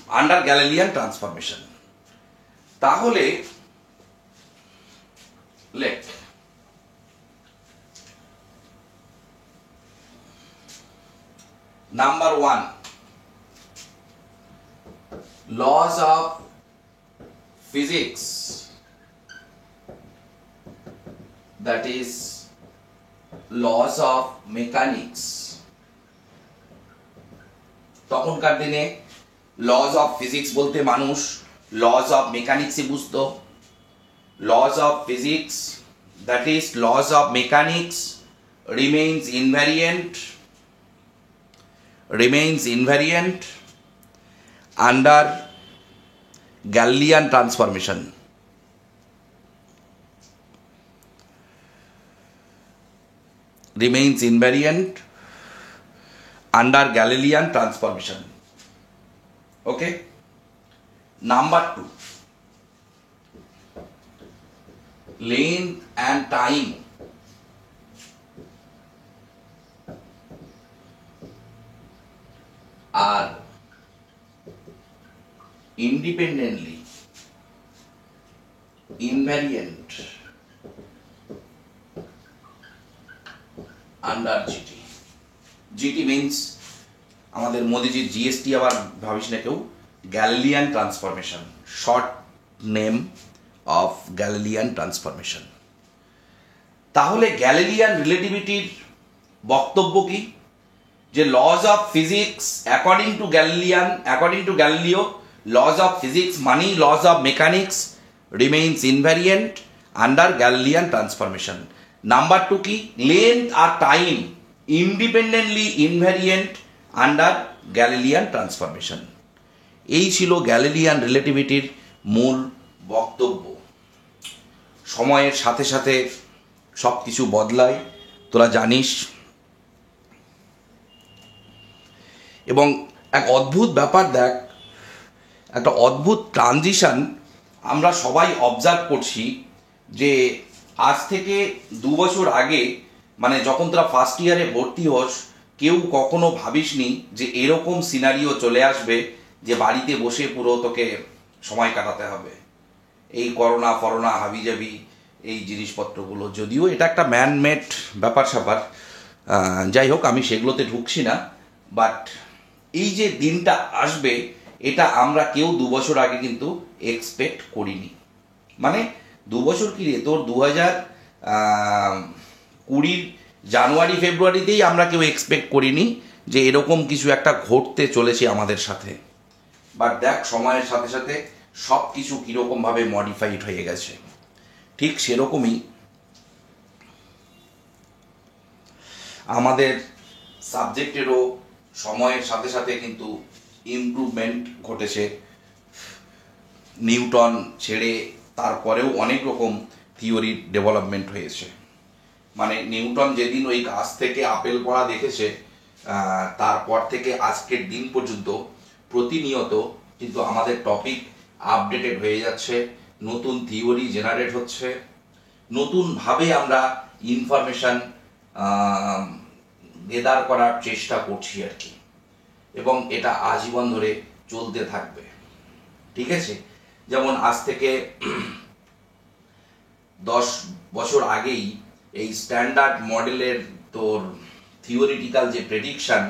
under Galilean transformation তাহলে let number 1 laws of physics that is laws of mechanics তখনকার দিনে laws of physics বলতে মানুষ laws of mechanics ই বুঝতো laws of physics that is laws of mechanics remains invariant under Galilean transformation remains invariant under Galilean transformation okay number 2 length and time are independently invariant under GT. GT means আমাদের মোদিজির GST আবার ভাবিস না কেউ, Galilean transformation, short name of Galilean transformation. তাহলে Galilean রিলেটিভিটির বক্তব্য কি? যে laws of physics according to Galileo, laws of physics মানি laws of mechanics remains invariant under Galilean transformation. Number two কি? লেন্থ আর time independently invariant under Galilean transformation. এই ছিল গ্যালিলিয়ান রিলেটিভিটির মূল বক্তব্য। সময়ের সাথে সাথে সব কিছু বদলায়, তোরা জানিস। এবং এক অদ্ভুত ব্যাপার দেখ, একটা অদ্ভুত ট্রানজিশন আমরা সবাই অবজার্ভ করছি। যে আজ থেকে 2 বছর আগে, মানে যখন তোরা ফার্স্ট ইয়ারে ভর্তি হোস, কেউ কখনো ভাবিসনি যে এরকম সিনারিও চলে আসবে যে বাড়িতে বসে পুরো তোকে সময় কাটাতে হবে। এই করোনা ফরোনা হাবিজাবি এই জিনিসপত্রগুলো, যদিও এটা একটা ম্যানমেড ব্যাপার স্যাপার, যাই হোক আমি সেগুলোতে ঢুকছি না। বাট এই যে দিনটা আসবে, এটা আমরা কেউ 2 বছর আগে কিন্তু এক্সপেক্ট করিনি। মানে 2 বছর কি রে, তোর 2020 জানুয়ারি ফেব্রুয়ারিতেই আমরা কেউ এক্সপেক্ট করিনি যে এরকম কিছু একটা ঘটতে চলেছে আমাদের সাথে। বাট দেখ, সময়ের সাথে সাথে সব কিছু কীরকমভাবে মডিফাইড হয়ে গেছে। ঠিক সেরকমই আমাদের সাবজেক্টেরও সময়ের সাথে সাথে কিন্তু ইমপ্রুভমেন্ট ঘটেছে। নিউটন ছেড়ে তারপরেও অনেক রকম থিওরির ডেভেলপমেন্ট হয়েছে। মানে নিউটন যেদিন ওই গাছ থেকে আপেল পড়া দেখেছে, তারপর থেকে আজকের দিন পর্যন্ত প্রতিনিয়ত কিন্তু আমাদের টপিক আপডেটেড হয়ে যাচ্ছে, নতুন থিওরি জেনারেট হচ্ছে, নতুনভাবে আমরা ইনফরমেশন গেদার করার চেষ্টা করছি আর কি। এবং এটা আজীবন ধরে চলতে থাকবে, ঠিক আছে? যেমন আজ থেকে 10 বছর আগেই এই স্ট্যান্ডার্ড মডেলের তোর থিওরিটিক্যাল যে প্রেডিকশন,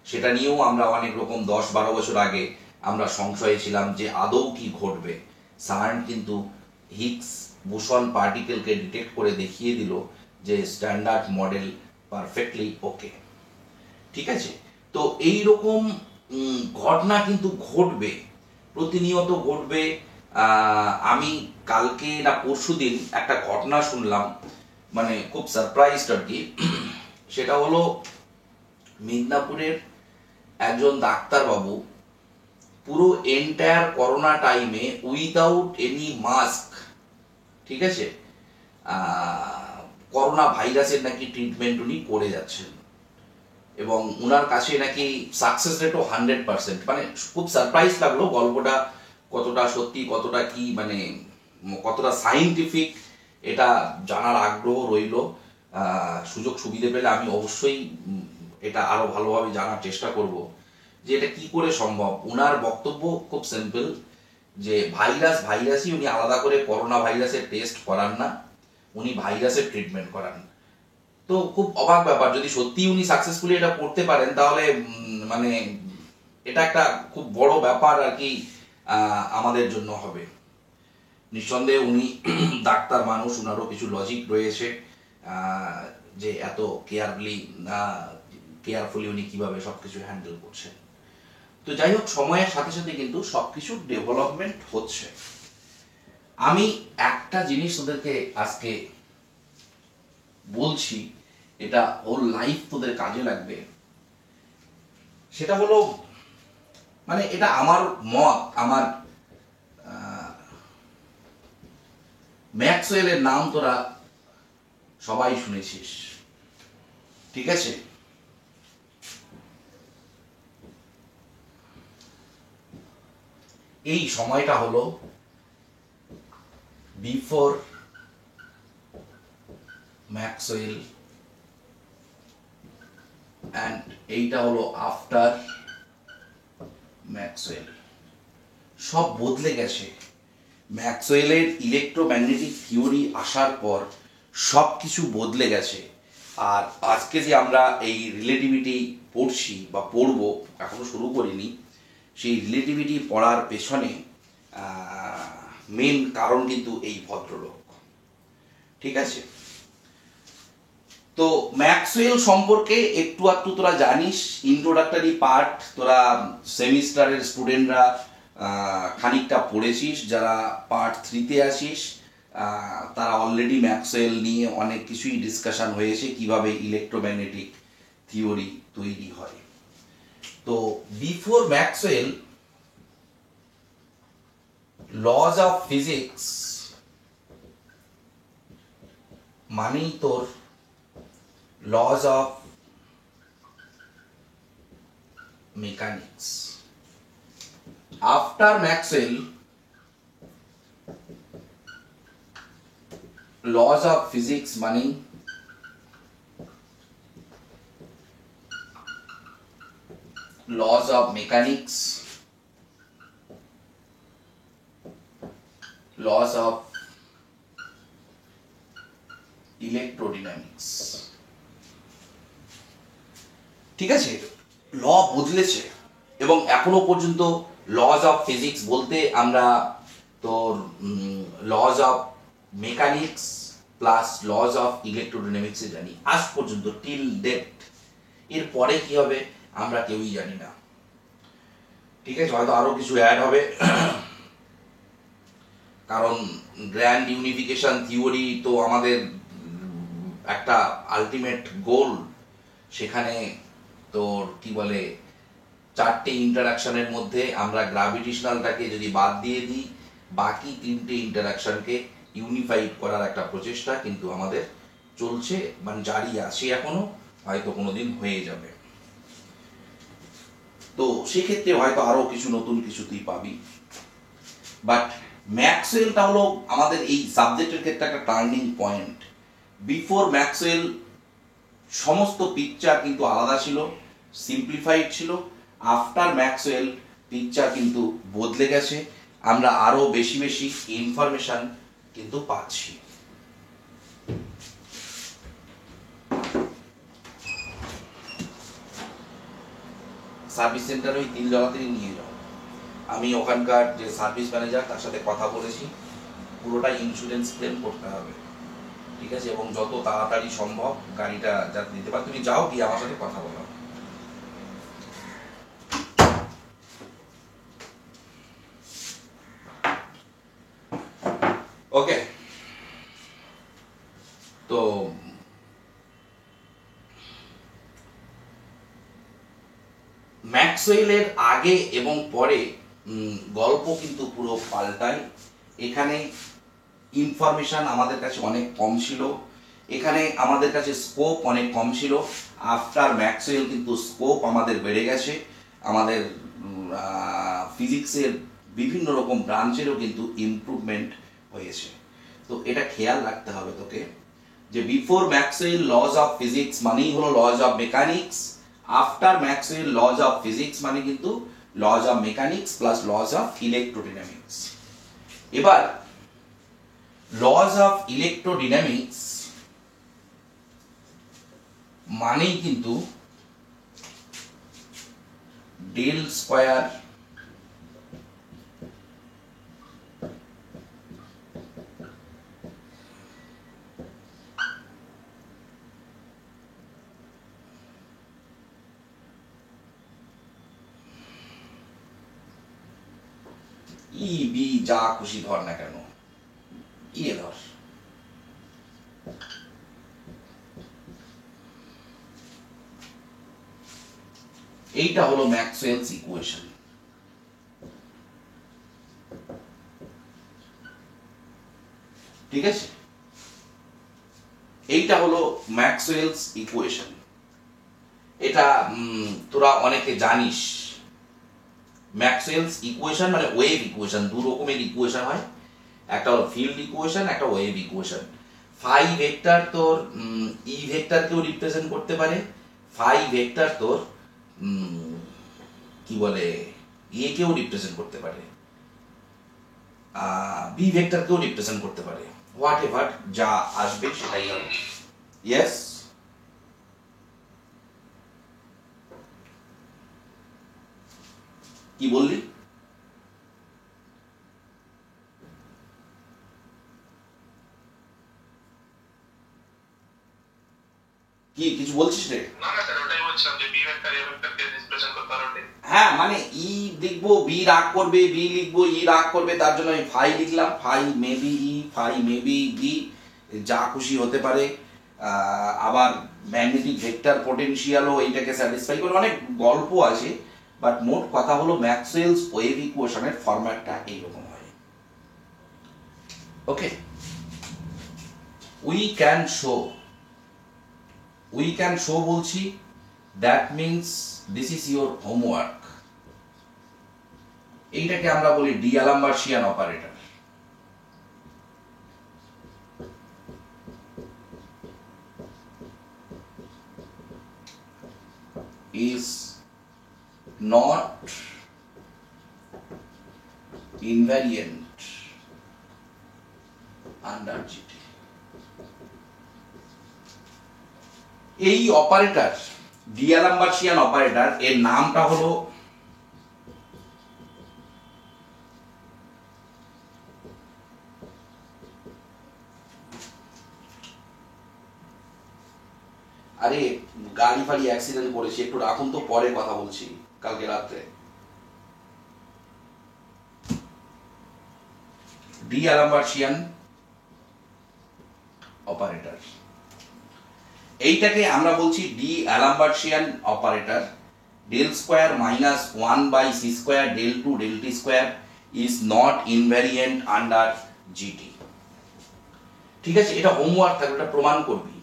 সেটা নিয়েও আমরা অনেক রকম 10-12 বছর আগে আমরা সংশয়ে ছিলাম যে আদৌ কি ঘটবে। সার্ন কিন্তু হিগস বোসন পার্টিকেলকে ডিটেক্ট করে দেখিয়ে দিল যে স্ট্যান্ডার্ড মডেল পারফেক্টলি ওকে, ঠিক আছে? তো এই রকম ঘটনা কিন্তু ঘটবে, প্রতিনিয়ত ঘটবে। আমি কালকে না পরশুদিন একটা ঘটনা শুনলাম, মানে খুব সারপ্রাইজড আর কি। সেটা হলো মিদনাপুরের একজন ডাক্তারবাবু পুরো এন্টায়ার করোনা টাইমে উইদাউট এনি মাস্ক, ঠিক আছে, করোনা ভাইরাসের নাকি ট্রিটমেন্ট উনি করে যাচ্ছেন। এবং উনার কাছে নাকি সাকসেস রেটও 100%। মানে খুব সারপ্রাইজ লাগলো গল্পটা, কতটা সত্যি কতটা কি, মানে কতটা সাইন্টিফিক, এটা জানার আগ্রহ রইল। সুযোগ সুবিধে পেলে আমি অবশ্যই এটা আরো ভালোভাবে জানার চেষ্টা করব যে এটা কি করে সম্ভব। উনার বক্তব্য খুব সিম্পল, যে ভাইরাসই উনি আলাদা করে করোনা ভাইরাসের টেস্ট করান না, উনি ভাইরাসের ট্রিটমেন্ট করান। তো খুব অবাক ব্যাপার, যদি সত্যি উনি সাকসেসফুলি এটা করতে পারেন তাহলে মানে এটা একটা খুব বড় ব্যাপার আর কি আমাদের জন্য হবে। নিঃসন্দেহে উনি ডাক্তার মানুষ, উনারও কিছু লজিক রয়েছে যে এত কেয়ারফুলি উনি কিভাবে সবকিছু হ্যান্ডেল করছেন। তো যাই হোক, সময়ের সাথে সাথে কিন্তু সবকিছু ডেভেলপমেন্ট হচ্ছে। আমি একটা জিনিস তোদেরকে আজকে বলছি, এটা হোল লাইফ তোদের কাজে লাগবে। সেটা হলো, মানে এটা আমার মত, আমার ম্যাক্সওয়েলের নাম তোরা সবাই শুনেছিস, ঠিক আছে? এই সময়টা হলো বিফোর ম্যাক্সওয়েল অ্যান্ড এইটা হলো আফটার ম্যাক্সওয়েল। সব বদলে গেছে। ম্যাক্সওয়েলের ইলেকট্রোম্যাগনেটিক থিওরি আসার পর সব কিছু বদলে গেছে। আর আজকে যে আমরা এই রিলেটিভিটি পড়ছি বা পড়বো, এখনো শুরু করিনি, সেই রিলেটিভিটি পড়ার পেছনে মেন কারণ কিন্তু এই ভদ্রলোক। ঠিক আছে, তো ম্যাক্সওয়েল সম্পর্কে একটু আধটু তোরা জানিস, ইন্ট্রোডাক্টরি পার্ট তোরা সেমিস্টারের স্টুডেন্টরা খানিকটা পড়েছিস, যারা পার্ট 3-তে আছিস তারা অলরেডি ম্যাক্সওয়েল নিয়ে অনেক কিছুই ডিসকাশন হয়েছে, কিভাবে ইলেকট্রোম্যাগনেটিক থিওরি তৈরি হয়। তো before Maxwell laws of physics মানেই তোর laws of mechanics. After Maxwell, laws of physics money laws of mechanics, laws of electrodynamics. ঠিক আছে, ল বদলেছে এবং এখনো পর্যন্ত লজ অফ ফিজিক্স বলতে আমরা তোর laws of mechanics plus laws of ইলেকট্রোডাইনামিক্সে জানি আজ পর্যন্ত, টিল ডেট। এর পরে কি হবে আমরা কেউই জানি না। ঠিক আছে, হয়তো আরো কিছু অ্যাড হবে, কারণ গ্র্যান্ড ইউনিফিকেশন থিওরি তো আমাদের একটা আলটিমেট গোল। সেখানে তোর কি বলে 4টে ইন্টারাকশনের মধ্যে আমরা গ্র্যাভিটেশনালটাকে যদি বাদ দিয়ে দিই, বাকি 3টে ইন্টারাকশনকে ইউনিফাইড করার একটা প্রচেষ্টা কিন্তু আমাদের চলছে, মানে জারি আছে এখনো, হয়তো কোনোদিন হয়ে যাবে। তো সেক্ষেত্রে হয়তো আরো কিছু নতুন কিছু তুই পাবি। বাট ম্যাক্সওয়েলটা হলো আমাদের এই সাবজেক্টের ক্ষেত্রে একটা টার্নিং পয়েন্ট। বিফোর ম্যাক্সওয়েল সমস্ত পিকচার কিন্তু আলাদা ছিল, সিম্পলিফাইড ছিল। আফটার ম্যাক্সওয়েল পিকচার কিন্তু বদলে গেছে, আমরা আরো বেশি বেশি ইনফরমেশন কিন্তু পাচ্ছি। সার্ভিস সেন্টারে ওই তিল জলাতেই নিয়ে যাও, আমি ওখানকার যে সার্ভিস ম্যানেজার তার সাথে কথা বলেছি, পুরোটা ইন্স্যুরেন্স ক্লেম করতে হবে। ঠিক আছে, এবং যত তাড়াতাড়ি সম্ভব গাড়িটা যাতে দিতে পারে, তুমি যাও গিয়ে আমার সাথে কথা বলো। ওকে, তো ম্যাক্সওয়েলের আগে এবং পরে গল্প কিন্তু পুরো পাল্টায়। এখানে ইনফরমেশন আমাদের কাছে অনেক কম ছিল, এখানে আমাদের কাছে স্কোপ অনেক কম ছিল। আফটার ম্যাক্সওয়েল কিন্তু স্কোপ আমাদের বেড়ে গেছে, আমাদের ফিজিক্সের বিভিন্ন রকম ব্রাঞ্চেরও কিন্তু ইমপ্রুভমেন্ট হয়েছে। তো এটা খেয়াল রাখতে হবে তোকে যে before Maxwell laws of physics মানেই হলো laws of mechanics, after Maxwell laws of physics মানে কিন্তু laws of mechanics plus laws of electrodynamics. এবার লজ অফ ইলেকট্রোডাইনামিক্স মানেই কিন্তু ডেল স্কয়ার ই বি যা খুশি ধর না কেন, ইয়ে ধর, এইটা হলো ম্যাক্সওয়েলস ইকুয়েশন। ঠিক আছে, এইটা হলো ম্যাক্সওয়েলস ইকুয়েশন। এটা তোরা অনেকে জানিস, ম্যাক্সওয়েলস ইকুয়েশন মানে ওয়েভ ইকুয়েশন। দু রকমের ইকুয়েশন হয়, একটা হলো ফিল্ড ইকুয়েশন, একটা ওয়েভ ইকুয়েশন। ফাই ভেক্টর তোর ই ভেক্টরকেও রিপ্রেজেন্ট করতে পারে, ফাই ভেক্টর তোর কি বলে একেও রিপ্রেজেন্ট করতে পারে, বি ভেক্টরকেও রিপ্রেজেন্ট করতে পারে। হোয়াট এভার যা আসবে সেটাই হবে। ইয়েস, কি বললি? কি কিছু বলছিস রে? না না স্যার, ওটাই বলছিলাম যে বি ভেক্টর এ ভেক্টরকে রিপ্রেজেন্ট করতে পারবে। হ্যাঁ, মানে ই লিখবো, বি রাগ করবে, বি লিখবো, ই রাগ করবে, তার জন্য আমি ফাই লিখলাম। ফাই মেবি ই, ফাই মেবি বি, যা খুশি হতে পারে। আবার ম্যাগনেটিক ভেক্টর পোটেনশিয়ালও এইটাকে স্যাটিসফাই করে, অনেক গল্প আছে। বাট মোট কথা হলো ম্যাক্সওয়েলস ওয়েভ ইকুয়েশনের ফরম্যাটটা এইরকম হয়। ওকে, উই ক্যান শো বলছি, that means this is your homework. এইটাকে আমরা বলি d'Alembertian operator. is not invariant under GT. এই অপারেটর ডিঅ্যালাম্বার্সিয়ান অপারেটর, এর নামটা হলো আরে গাড়ি ফাড়ি অ্যাক্সিডেন্ট করেছে, একটু রাখুন তো, পরে কথা বলছি কালকে রাত্রে। ডিঅ্যালাম্বার্সিয়ান অপারেটর, এইটাকে আমরা বলছি d'Alembertian operator. Del square minus 1/c² del 2 del t² is not invariant under GT. ঠিক আছে, এটা হোমওয়ার্ক থাকবে, এটা প্রমাণ করবি।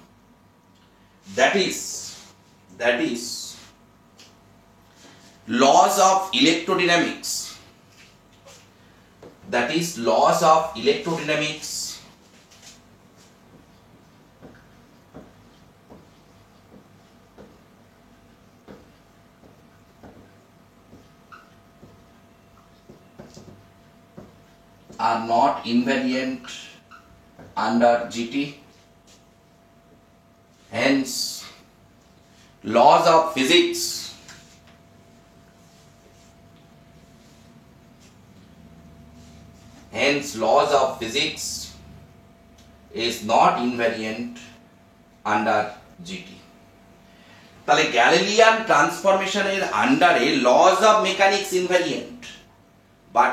That is laws of electrodynamics. That is laws of electrodynamics are not invariant under GT. Hence, laws of physics is not invariant under GT. তাহলে Galilean ট্রান্সফরমেশনের আন্ডারে laws of mechanics invariant, but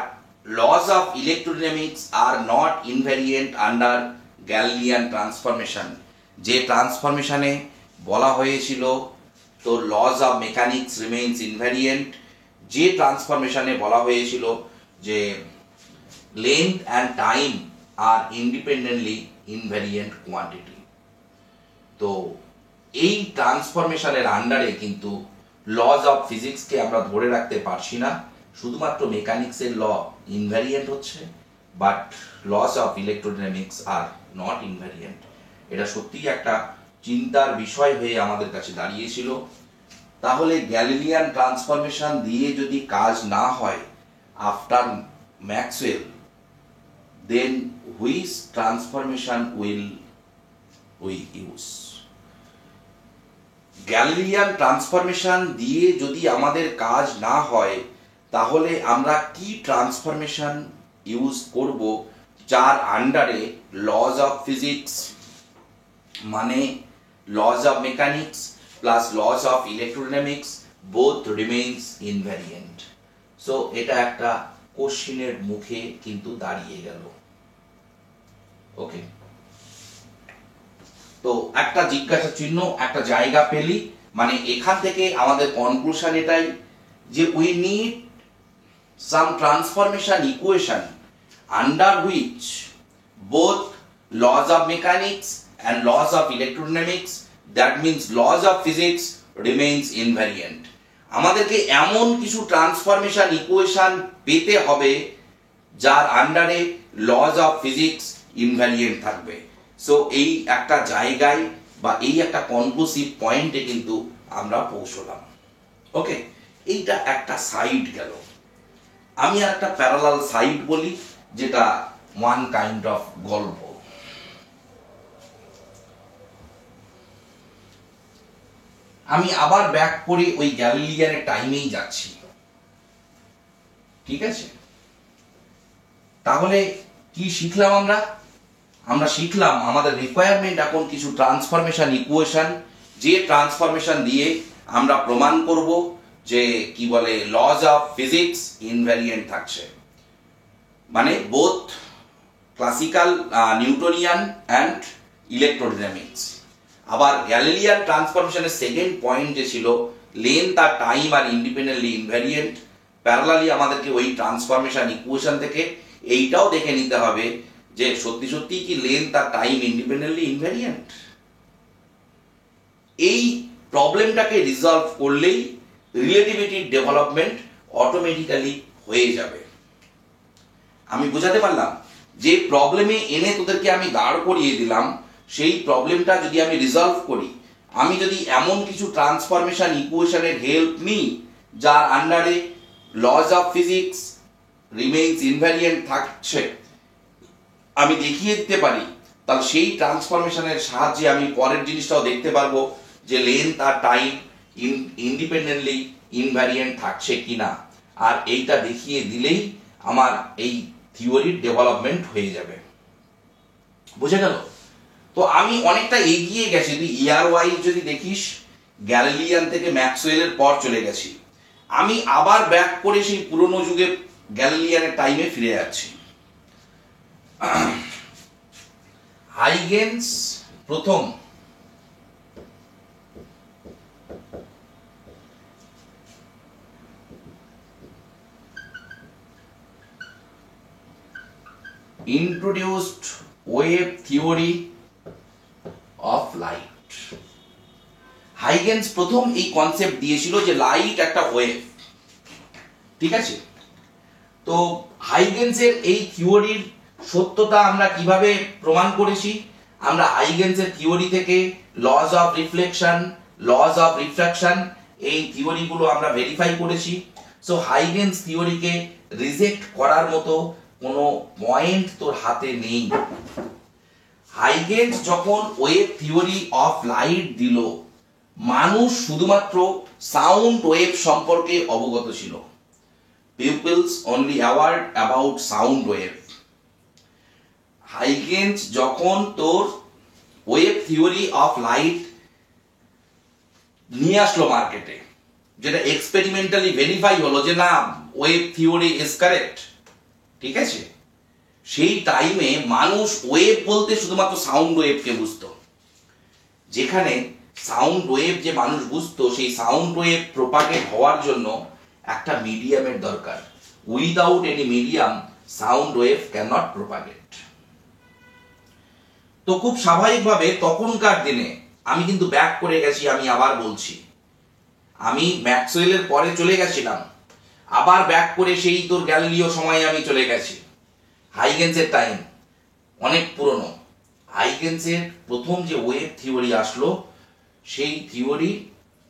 laws of electrodynamics are not invariant under Galilean transformation. যে ট্রান্সফরমেশনে বলা হয়েছিল তো laws of mechanics remains invariant, যে ট্রান্সফরমেশনে বলা হয়েছিল যে length and time are independently invariant quantity. তো এই ট্রান্সফরমেশনের আন্ডারে কিন্তু লজ অফ ফিজিক্সকে আমরা ধরে রাখতে পারছি না, শুধুমাত্র মেকানিক্সের ল ইনভ্যারিয়েন্ট হচ্ছে, but laws of electrodynamics are not invariant. এটা সত্যিই একটা চিন্তার বিষয় হয়ে আমাদের কাছে দাঁড়িয়েছিল। তাহলে গ্যালিলিয়ান ট্রান্সফরমেশন দিয়ে যদি কাজ না হয় after Maxwell, then which transformation will we use? Galilean transformation দিয়ে যদি আমাদের কাজ না হয় তাহলে আমরা কি ট্রান্সফরমেশন ইউজ করব যার আন্ডারে লজ অফ ফিজিক্স মানে laws of mechanics plus laws of electrodynamics both remains invariant. So এটা একটা কোশ্চেনের মুখে কিন্তু দাঁড়িয়ে গেল। ওকে, তো একটা জিজ্ঞাসা চিহ্ন, একটা জায়গা পেলি, মানে এখান থেকে আমাদের কনক্লুশন এটাই যে we need some transformation equation under which both laws of mechanics and laws of electrodynamics, that means laws of physics, remains invariant. আমাদেরকে এমন কিছু ট্রান্সফরমেশন ইকুয়েশন পেতে হবে যার আন্ডারে লজ অফ ফিজিক্স ইনভ্যারিয়েন্ট থাকবে। সো এই একটা জায়গায় বা এই একটা কনক্লুসিভ পয়েন্টে কিন্তু আমরা পৌঁছলাম। ওকে, এইটা একটা সাইড গেল। আমি আর একটা প্যারালাল সাইড বলি, যেটা ওয়ান কাইন্ড অফ গল্প। আমি আবার ব্যাক করে ওই গ্যালিলিয়ানের টাইমেই যাচ্ছি। ঠিক আছে, তাহলে কি শিখলাম আমরা? আমরা শিখলাম আমাদের রিকোয়ারমেন্ট এখন কিছু ট্রান্সফরমেশন ইকুয়েশন, যে ট্রান্সফরমেশন দিয়ে আমরা প্রমাণ করব যে কি বলে লজ অফ ফিজিক্স ইনভ্যারিয়েন্ট থাকছে, মানে বোথ ক্লাসিক্যাল নিউটনিয়ান অ্যান্ড ইলেকট্রোডাইনামিক্স। আবার গ্যালিলিয়ান ট্রান্সফরমেশনের সেকেন্ড পয়েন্ট যে ছিল লেন্থ আর time are independently invariant, parallelly আমাদেরকে ওই ট্রান্সফরমেশন ইকুয়েশন থেকে এইটাও দেখে নিতে হবে যে সত্যি সত্যি কি লেন্থ আর টাইম ইন্ডিপেন্ডেন্টলি ইনভ্যারিয়েন্ট। এই প্রবলেমটাকে রিজলভ করলেই রিলেটিভিটির ডেভেলপমেন্ট অটোমেটিক্যালি হয়ে যাবে। আমি বোঝাতে পারলাম? যে প্রবলেমে এনে তোদেরকে আমি দাঁড় করিয়ে দিলাম, সেই প্রবলেমটা যদি আমি রিজলভ করি, আমি যদি এমন কিছু ট্রান্সফরমেশন ইকুয়েশনের হেল্প নিই যার আন্ডারে laws of physics remains invariant থাকছে, আমি দেখিয়ে দিতে পারি, তাহলে সেই ট্রান্সফরমেশনের সাহায্যে আমি পরের জিনিসটাও দেখতে পারবো যে লেন্থ আর টাইম ইন্ডিপেন্ডেন্টলি ইনভ্যারিয়েন্ট থাকছে কিনা। আর এইটা দেখিয়ে দিলেই আমার এই থিওরির ডেভেলপমেন্ট হয়ে যাবে। বুঝে গেল? তো আমি অনেকটা এগিয়ে গেছি, তুই ইয়ার ওয়াইজ যদি দেখিস গ্যালিলিয়ান থেকে ম্যাক্সওয়েলের পর চলে গেছি, আমি আবার ব্যাক করে সেই পুরনো যুগে গ্যালিলিয়ানের টাইমে ফিরে যাচ্ছি। হাইগেন্স প্রথম introduced wave theory of light. Huygens প্রথম এই কনসেপ্ট দিয়েছিল যে লাইট একটা ওয়েভ, ঠিক আছে? তো হাইগেন্সের এই থিওরির সত্যতা আমরা কিভাবে প্রমাণ করেছি? আমরা হাইগেন্সের থিওরি থেকে lodge of reflection, lodge of refraction, এই থিওরিগুলো আমরা ভেরিফাই করেছি। সো হাইগেন্স থিওরিকে রিজেক্ট করার মতো কোনো পয়েন্ট তোর হাতে নেই। হাইগেন্স যখন ওয়েভ থিওরি অফ লাইট দিল, মানুষ শুধুমাত্র সাউন্ড ওয়েভ সম্পর্কে অবগত ছিল। Peoples only aware about sound wave. Huygens যখন তোর ওয়েভ থিওরি অফ লাইট নিয়ে আসলো মার্কেটে, যেটা এক্সপেরিমেন্টালি ভেরিফাই হলো যে না, ওয়েভ থিওরি ইজ কারেক্ট, ঠিক আছে, সেই টাইমে মানুষ ওয়েভ বলতে শুধুমাত্র সাউন্ড ওয়েভকে বুঝতো। যেখানে সাউন্ড ওয়েভ যে মানুষ বুঝতো, সেই সাউন্ড ওয়েভ প্রপাগেট হওয়ার জন্য একটা মিডিয়ামের দরকার। Without any medium sound wave can not propagate. তো খুব স্বাভাবিকভাবে তখনকার দিনে, আমি কিন্তু ব্যাক করে গেছি, আমি আবার বলছি, আমি ম্যাক্সওয়েলের পরে চলে গেছিলাম, আবার ব্যাক করে সেই তোর গ্যালিলিও সময়ে আমি চলে গেছি। হাইগেন্সের টাইম অনেক পুরনো। হাইগেন্সের প্রথম যে ওয়েভ থিওরি আসলো, সেই থিওরি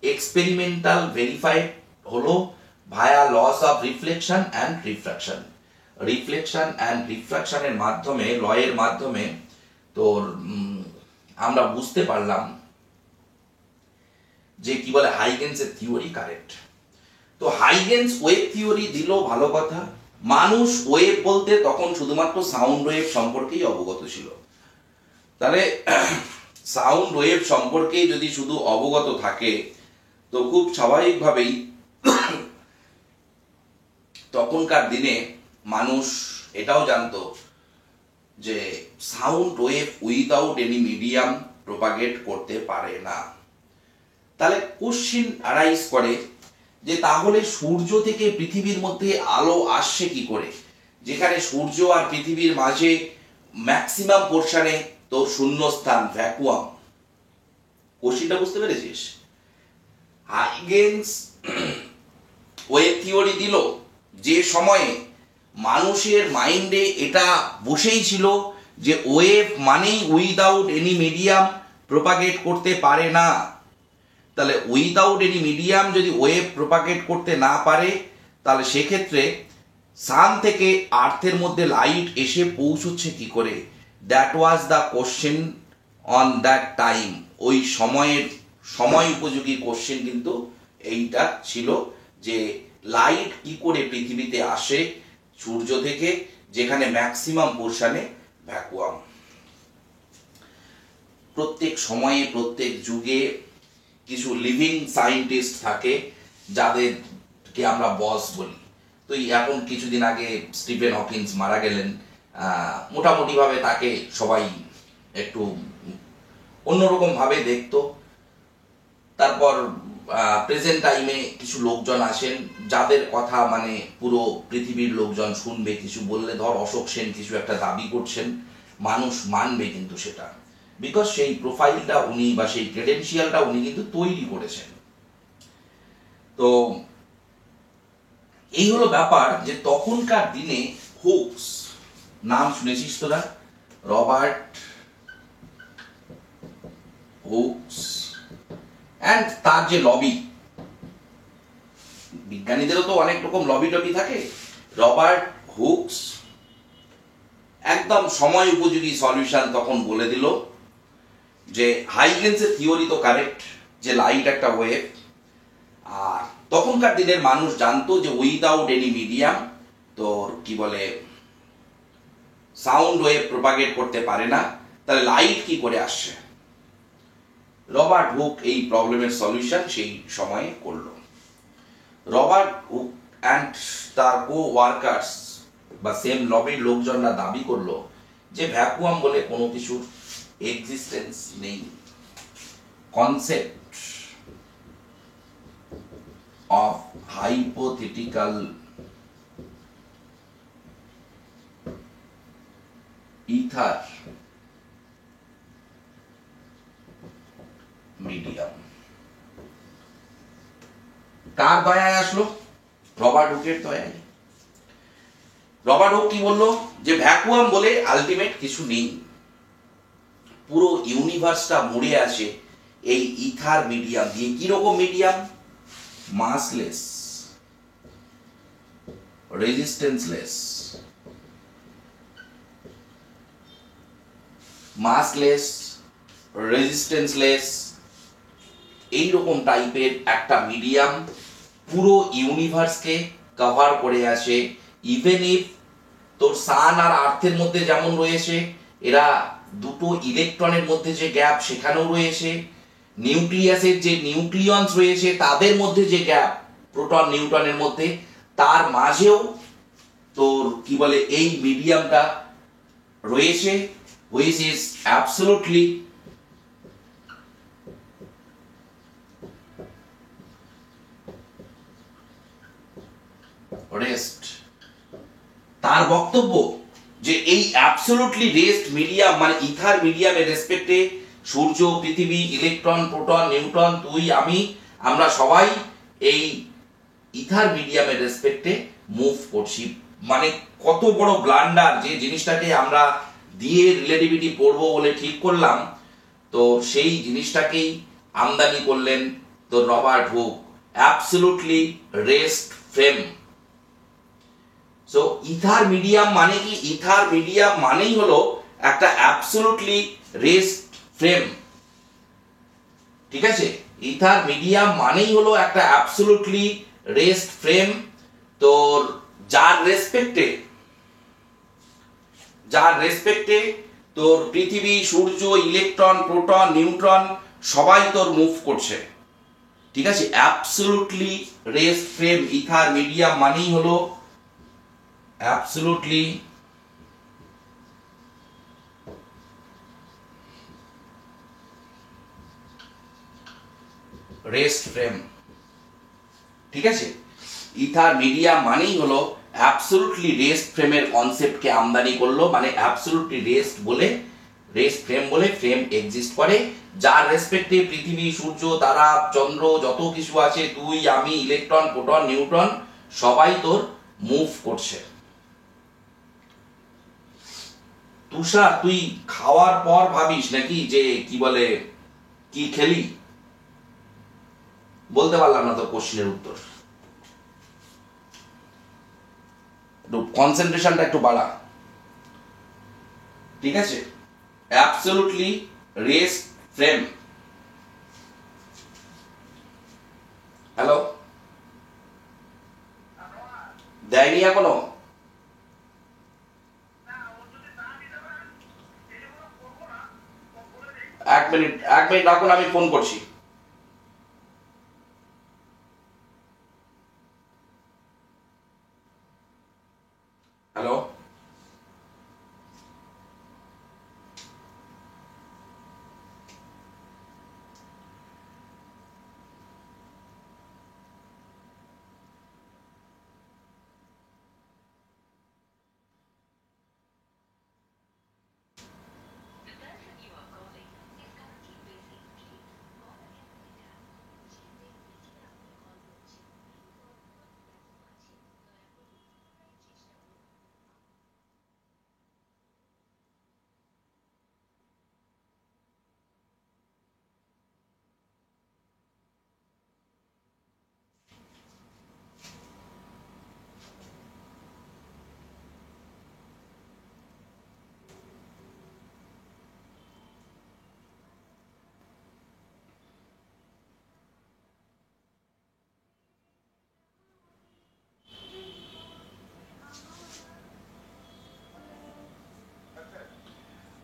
এক্সপেরিমেন্টাল ভেরিফাই হলো via laws of reflection and refraction. Reflection and রিফ্র্যাকশনের মাধ্যমে, লয়ের মাধ্যমে তোর আমরা বুঝতে পারলাম যে কি বলে হাইগেন্সের থিওরি কারেক্ট। তো হাইগেন্স ওয়েভ থিওরি দিল, ভালো কথা। মানুষ ওয়েভ বলতে তখন শুধুমাত্র সাউন্ড ওয়েভ সম্পর্কেই অবগত ছিল। তাহলে সাউন্ড ওয়েভ সম্পর্কে যদি শুধু অবগত থাকে, তো খুব স্বাভাবিকভাবেই তখনকার দিনে মানুষ এটাও জানতো যে sound wave without any medium propagate করতে পারে না। তাহলে কোশ্চিন অ্যারাইজ করে যে তাহলে সূর্য থেকে পৃথিবীর মধ্যে আলো আসছে কি করে, যেখানে সূর্য আর পৃথিবীর মাঝে ম্যাক্সিমাম পোর্শনে তো শূন্যস্থান, ভ্যাকুয়াম। কোশ্চিনটা বুঝতে পেরেছিস? হাইগেন্স ওয়েভ থিওরি দিল যে সময়ে মানুষের মাইন্ডে এটা বসেই ছিল যে ওয়েভ মানেই উইদাউট এনি মিডিয়াম প্রপাগেট করতে পারে না। তাহলে উইদাউট এনি মিডিয়াম যদি ওয়েভ প্রপাগেট করতে না পারে, তাহলে সেক্ষেত্রে সান থেকে আর্থের মধ্যে লাইট এসে পৌঁছচ্ছে কি করে? That was the question on that time. ওই সময়ের সময় উপযোগী কোশ্চেন কিন্তু এইটা ছিল যে লাইট কি করে পৃথিবীতে আসে সূর্য থেকে, যেখানে ম্যাক্সিমাম পোর্শনে ভ্যাকুয়াম। প্রত্যেক সময়ে প্রত্যেক যুগে কিছু লিভিং সায়েন্টিস্ট থাকে যাদেরকে আমরা বস বলি। তো এখন কিছুদিন আগে স্টিফেন হকিন্স মারা গেলেন। মোটামুটিভাবে তাকে সবাই একটু অন্যরকম ভাবে দেখতো। তারপর প্রেজেন্ট টাইমে কিছু লোকজন আসেন যাদের কথা মানে পুরো পৃথিবীর লোকজন শুনবে। কিছু বললে ধর অশোক সেন কিছু একটা দাবি করছেন, মানুষ মানবে কিন্তু সেটা, বিকজ সেই প্রোফাইলটা উনি বা সেই ক্রেডেনশিয়ালটা উনি কিন্তু তৈরি করেছেন। তো এই হলো ব্যাপার যে তখনকার দিনে হুকস, নাম শুনেছিস তোরা? রবার্ট হুকস অ্যান্ড তার যে লবি, বিজ্ঞানীদেরও তো অনেক রকম লবি টবি থাকে। রবার্ট হুকস একদম সময় উপযোগী সলিউশন তখন বলে দিল যে হাইগেন্সের থিওরি তো কারেক্ট, যে লাইট একটা ওয়েভ। আর তখনকার দিনের মানুষ জানতো যে উইদাউট এনি মিডিয়াম তোর কি বলে সাউন্ড ওয়েভ প্রপাগেট করতে পারে না, তাহলে লাইট কি করে আসছে। রবার্ট হুক এই প্রবলেমের সলিউশন সেই সময়ে করলো। রবার্ট হুক অ্যান্ড তার কো ওয়ার্কার্স বা সেম লবির লোকজনরা দাবি করলো যে ভ্যাকুয়াম বলে কোনো কিছুর এক্সিস্টেন্স নেই। Concept of hypothetical ether medium কার দয়ায় আসলো? রবার্ট হুকের দয়ায়। রবার্ট হুক কি বললো যে ভ্যাকুয়াম বলে আলটিমেট কিছু নেই, পুরো ইউনিভার্সটা মুড়ে আছে এই ইথার মিডিয়াম দিয়ে। কিরকম মিডিয়াম? মাসলেস, রেজিস্ট্যান্সলেস, মাসলেস, রেজিস্ট্যান্সলেস, এইরকম টাইপের একটা মিডিয়াম পুরো ইউনিভার্সকে কভার করে আসে। ইভেন ইফ তোর সান আর আর্থের মধ্যে যেমন রয়েছে, এরা দুটো ইলেকট্রনের মধ্যে যে গ্যাপ সেখানেও রয়েছে। নিউক্লিয়াসের যে নিউক্লিয়ন্স রয়েছে তাদের মধ্যে যে গ্যাপ প্রোটন নিউট্রনের মধ্যে, তার মাঝেও তোর কি বলে এই মিডিয়ামটা রয়েছে, which is absolutely রেস্ট। তার বক্তব্য যে এই অ্যাবসলিউটলি রেস্ট মিডিয়াম মানে ইথার মিডিয়ামের রেসপেক্টে সূর্য, পৃথিবী, ইলেকট্রন, প্রোটন, নিউট্রন, তুই, আমি, আমরা সবাই এই ইথার মিডিয়ামের রেসপেক্টে মুভ করছি। মানে কত বড় ব্লান্ডার, যে জিনিসটাকে আমরা দিয়ে রিলেটিভিটি পড়বো বলে ঠিক করলাম, তো সেই জিনিসটাকেই আমদানি করলেন তো Robert Hooke. Absolutely rest frame. So ether medium মানে কি? ইথার মিডিয়াম মানেই হলো একটা অ্যাবসলিউটলি রেস্ট ফ্রেম। ঠিক আছে, ইথার মিডিয়াম মানেই হলো একটা অ্যাবসলিউটলি রেস্ট ফ্রেম। তোর যার রেসপেক্টে তোর পৃথিবী, সূর্য, ইলেকট্রন, প্রোটন, নিউট্রন সবাই তোর মুভ করছে। ঠিক আছে, absolutely rest frame ether medium মানেই হলো অ্যাবসলিউটলি রেস্ট ফ্রেম। ঠিক আছে, ইথার মিডিয়াম মানেই হলো অ্যাবসলিউটলি রেস্ট ফ্রেমের কনসেপ্টকে আমদানি করলো। মানে অ্যাবসলিউটলি রেস্ট বলে, রেস্ট ফ্রেম বলে ফ্রেম এক্সিস্ট করে যার রেসপেক্টে পৃথিবী, সূর্য, তারা, চন্দ্র যত কিছু আছে, তুই, আমি, ইলেকট্রন, প্রোটন, নিউট্রন সবাই তোর মুভ করছে। তুষার, তুই খাওয়ার পর ভাবিস নাকি যে কি বলে কি খেলি? বলতে পারলাম না তো কোশ্চেনের উত্তর। কনসেন্ট্রেশনটা একটু বাড়া। ঠিক আছে, অ্যাবসলিউটলি রেস্ট ফ্রেম। হ্যালো। দেয়নি এখনো? এক মিনিট রাখুন, আমি ফোন করছি। হ্যালো,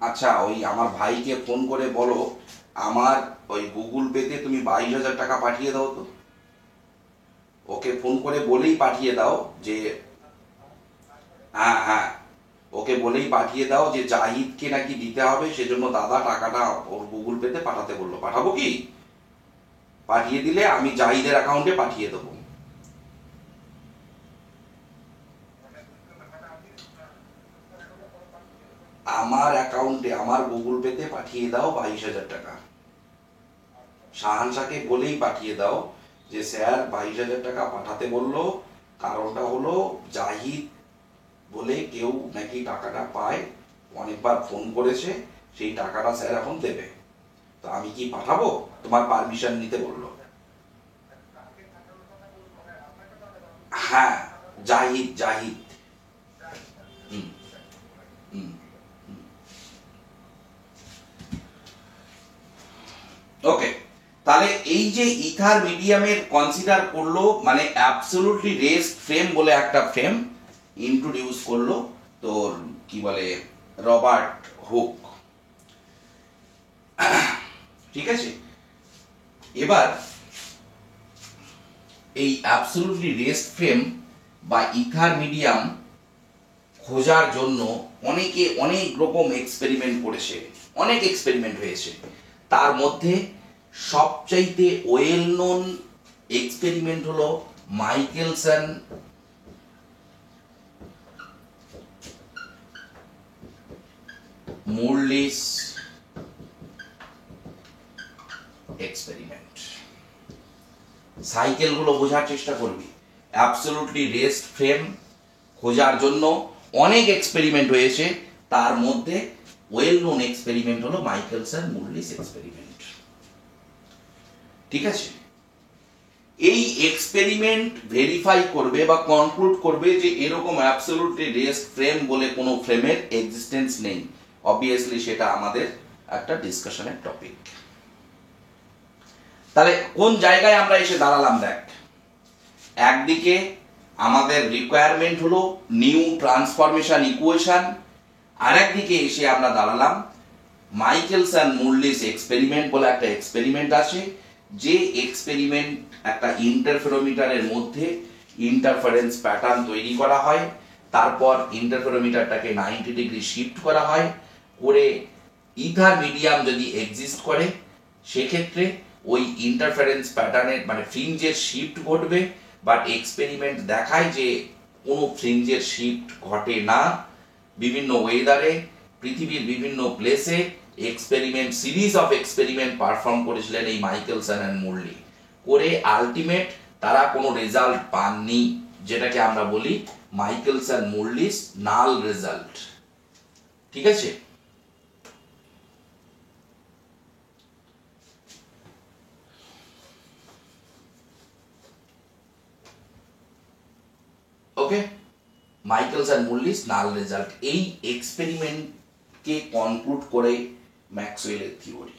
আচ্ছা ওই আমার ভাইকে ফোন করে বলো আমার ওই গুগল পেতে তুমি 22,000 টাকা পাঠিয়ে দাও তো। ওকে ফোন করে বলেই পাঠিয়ে দাও যে, হ্যাঁ হ্যাঁ, ওকে বলেই পাঠিয়ে দাও যে জাহিদকে নাকি দিতে হবে, সেজন্য দাদা টাকাটা ওর গুগল পেতে পাঠাতে বললো। পাঠাবো কি? পাঠিয়ে দিলে আমি জাহিদের অ্যাকাউন্টে পাঠিয়ে দেবো। আমার অ্যাকাউন্টে, আমার গুগল পেতে পাঠিয়ে দাও 22,000 টাকা। শাহানশাকে বলেই পাঠিয়ে দাও যে স্যার 22,000 টাকা পাঠাতে বললো, কারণটা হলো জাহিদ বলে কেউ নাকি টাকাটা পায়, অনেকবার ফোন করেছে, সেই টাকাটা স্যার এখন দেবে। তো আমি কি পাঠাবো? তোমার পারমিশন নিতে বললো। হ্যাঁ, জাহিদ জাহিদ। হুম হুম। ওকে, তাহলে এই যে ইথার মিডিয়ামের কনসিডার করলো, মানে অ্যাবসলিউটলি রেস্ট ফ্রেম বলে একটা ফ্রেম ইন্ট্রোডিউস করলো তোর কি বলে রবার্ট হুক। ঠিক আছে, এবার এই অ্যাবসলিউটলি রেস্ট ফ্রেম বা ইথার মিডিয়াম খোঁজার জন্য অনেকে অনেক রকম এক্সপেরিমেন্ট করেছে, অনেক এক্সপেরিমেন্ট হয়েছে। তার মধ্যে সবচাইতে ওয়েল নোন এক্সপেরিমেন্ট হলো মাইকেলসন মুরলিস এক্সপেরিমেন্ট। সাইকেলগুলো বোঝার চেষ্টা করবি। অ্যাবসলিউটলি রেস্ট ফ্রেম খোঁজার জন্য অনেক এক্সপেরিমেন্ট হয়েছে, তার মধ্যে ওয়েল নোন এক্সপেরিমেন্ট হলো মাইকেলসন মুরলিস এক্সপেরিমেন্ট। ঠিক আছে, এই এক্সপেরিমেন্ট ভেরিফাই করবে বা কনক্লুড করবে যে এরকম অ্যাবসলিউটলি রেস্ট ফ্রেম বলে কোনো ফ্রেমের এক্সিস্টেন্স নেই। অবভিয়াসলি সেটা আমাদের একটা ডিসকাশনের টপিক। তাহলে কোন জায়গায় আমরা এসে দাঁড়ালাম দেখ, একদিকে আমাদের রিকোয়ারমেন্ট হলো নিউ ট্রান্সফরমেশন ইকুয়েশন, আর একদিকে এসে আমরা দাঁড়ালাম মাইকেলসন মুরলিস এক্সপেরিমেন্ট বলে একটা এক্সপেরিমেন্ট আছে, যে এক্সপেরিমেন্ট একটা ইন্টারফেরোমিটারের মধ্যে ইন্টারফারেন্স প্যাটার্ন তৈরি করা হয়, তারপর ইন্টারফেরোমিটারটাকে 90 ডিগ্রি শিফট করা হয়, করে ইথার মিডিয়াম যদি এক্সিস্ট করে সেক্ষেত্রে ওই ইন্টারফারেন্স প্যাটার্নের মানে ফ্রিঞ্জের শিফট ঘটবে, বাট এক্সপেরিমেন্ট দেখায় যে কোনো ফ্রিঞ্জের শিফট ঘটে না। বিভিন্ন ওয়েদারে পৃথিবীর বিভিন্ন প্লেসে experiment, series of experiment perform করেছিলেন এই মাইকেলসন অ্যান্ড মুরলি, করে আলটিমেট তারা কোনো রেজাল্ট পাননি, যেটাকে আমরা বলি মাইকেলসন মুরলিস নাল রেজাল্ট। ঠিক আছে, ওকে, মাইকেলসন মুরলিস নাল রেজাল্ট, এই এক্সপেরিমেন্টকে কনক্লুড করে ম্যাক্সওয়েলের থিওরি।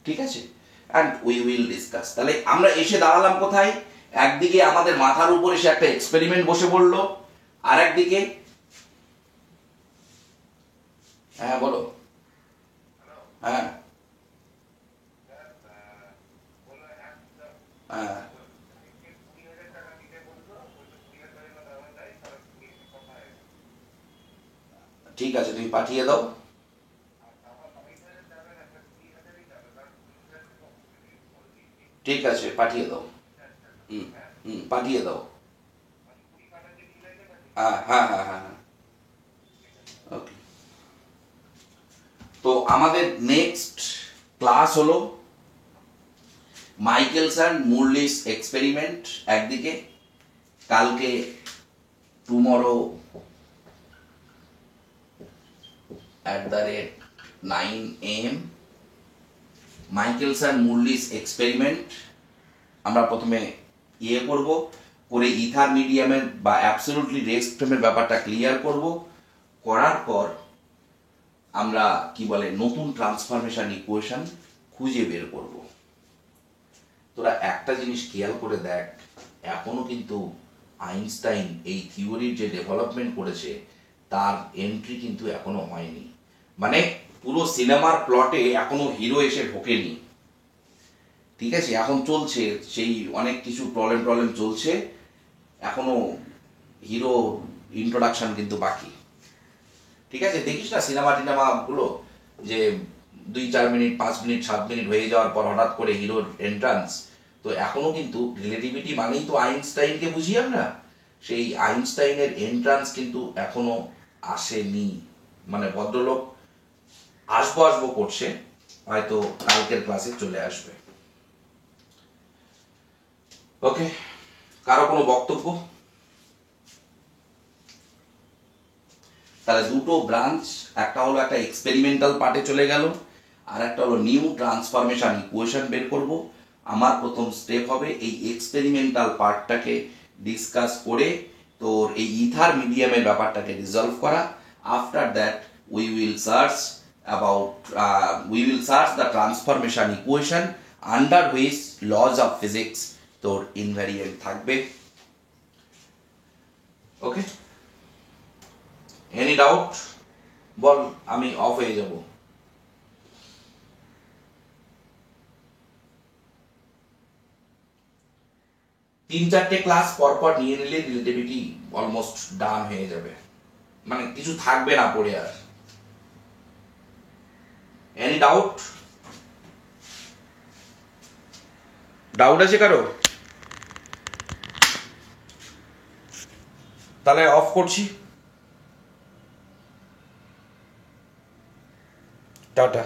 ঠিক আছে, অ্যান্ড উই উইল ডিসকাস। তাহলে আমরা এসে দাঁড়ালাম কোথায়? একদিকে আমাদের মাথার উপরে সে একটা এক্সপেরিমেন্ট বসে পড়লো, আর একদিকে হ্যাঁ বলো। হ্যাঁ হ্যাঁ ঠিক আছে, তুমি পাঠিয়ে দাও। ঠিক আছে পাঠিয়ে দাও। হুম হুম, পাঠিয়ে দাও। হ্যাঁ হ্যাঁ হ্যাঁ হ্যাঁ হ্যাঁ, ওকে। তো আমাদের নেক্সট ক্লাস হলো মাইকেলসন মুরলিস এক্সপেরিমেন্ট একদিকে, কালকে টুমরো @9 AM মাইকেলসন মুরলিস এক্সপেরিমেন্ট আমরা প্রথমে করব, করে ইথার মিডিয়ামের বা অ্যাবসলিউটলি রেস্ট ফ্রেমের ব্যাপারটা ক্লিয়ার করব, করার পর আমরা কি বলে নতুন ট্রান্সফরমেশন ইকুয়েশন খুঁজে বের করব। তোরা একটা জিনিস খেয়াল করে দেখ, এখনো কিন্তু আইনস্টাইন এই থিওরির যে ডেভেলপমেন্ট করেছে তার এন্ট্রি কিন্তু এখনো হয়নি, মানে পুরো সিনেমার প্লটে এখনো হিরো এসে ঢোকেনি। ঠিক আছে, এখন চলছে সেই অনেক কিছু প্রবলেম চলছে, এখনো হিরো ইন্ট্রোডাকশন কিন্তু বাকি। ঠিক আছে, দেখিস না সিনেমা গুলো যে 2-4 মিনিট 5 মিনিট 7 মিনিট হয়ে যাওয়ার পর হঠাৎ করে হিরোর এন্ট্রান্স। তো এখনো কিন্তু রিলেটিভিটি মানেই তো আইনস্টাইনকে বুঝি আমরা, সেই আইনস্টাইনের এন্ট্রান্স কিন্তু এখনো আসেনি। মানে ভদ্রলোক আসবো করছে, হয়তো কালকের ক্লাসে চলে আসবে। ওকে, কারো কোনো বক্তব্য? তাহলে দুটো ব্রাঞ্চ, একটা হলো একটা এক্সপেরিমেন্টাল পার্টে চলে গেল, আর একটা হলো নিউ ট্রান্সফরমেশন ইকুয়েশন বের করব। আমার প্রথম স্টেপ হবে এই এক্সপেরিমেন্টাল পার্টটাকে ডিসকাস করে তোর এই ইথার মিডিয়ামের ব্যাপারটাকে রিজলভ করা। After that we will search the transformation equation under which lodge of physics তোর ইনভ্যারিয়েন্ট থাকবে। ওকে, এনি ডাউট বল, আমি অফ হয়ে যাব। 3-4টে ক্লাস পরপর নিয়ে নিলে রিলেটিভিটি অলমোস্ট ডান হয়ে যাবে, মানে কিছু থাকবে না পড়ে আর। Any doubt? ডাউট আছে কারো? তাহলে অফ করছি, টাটা।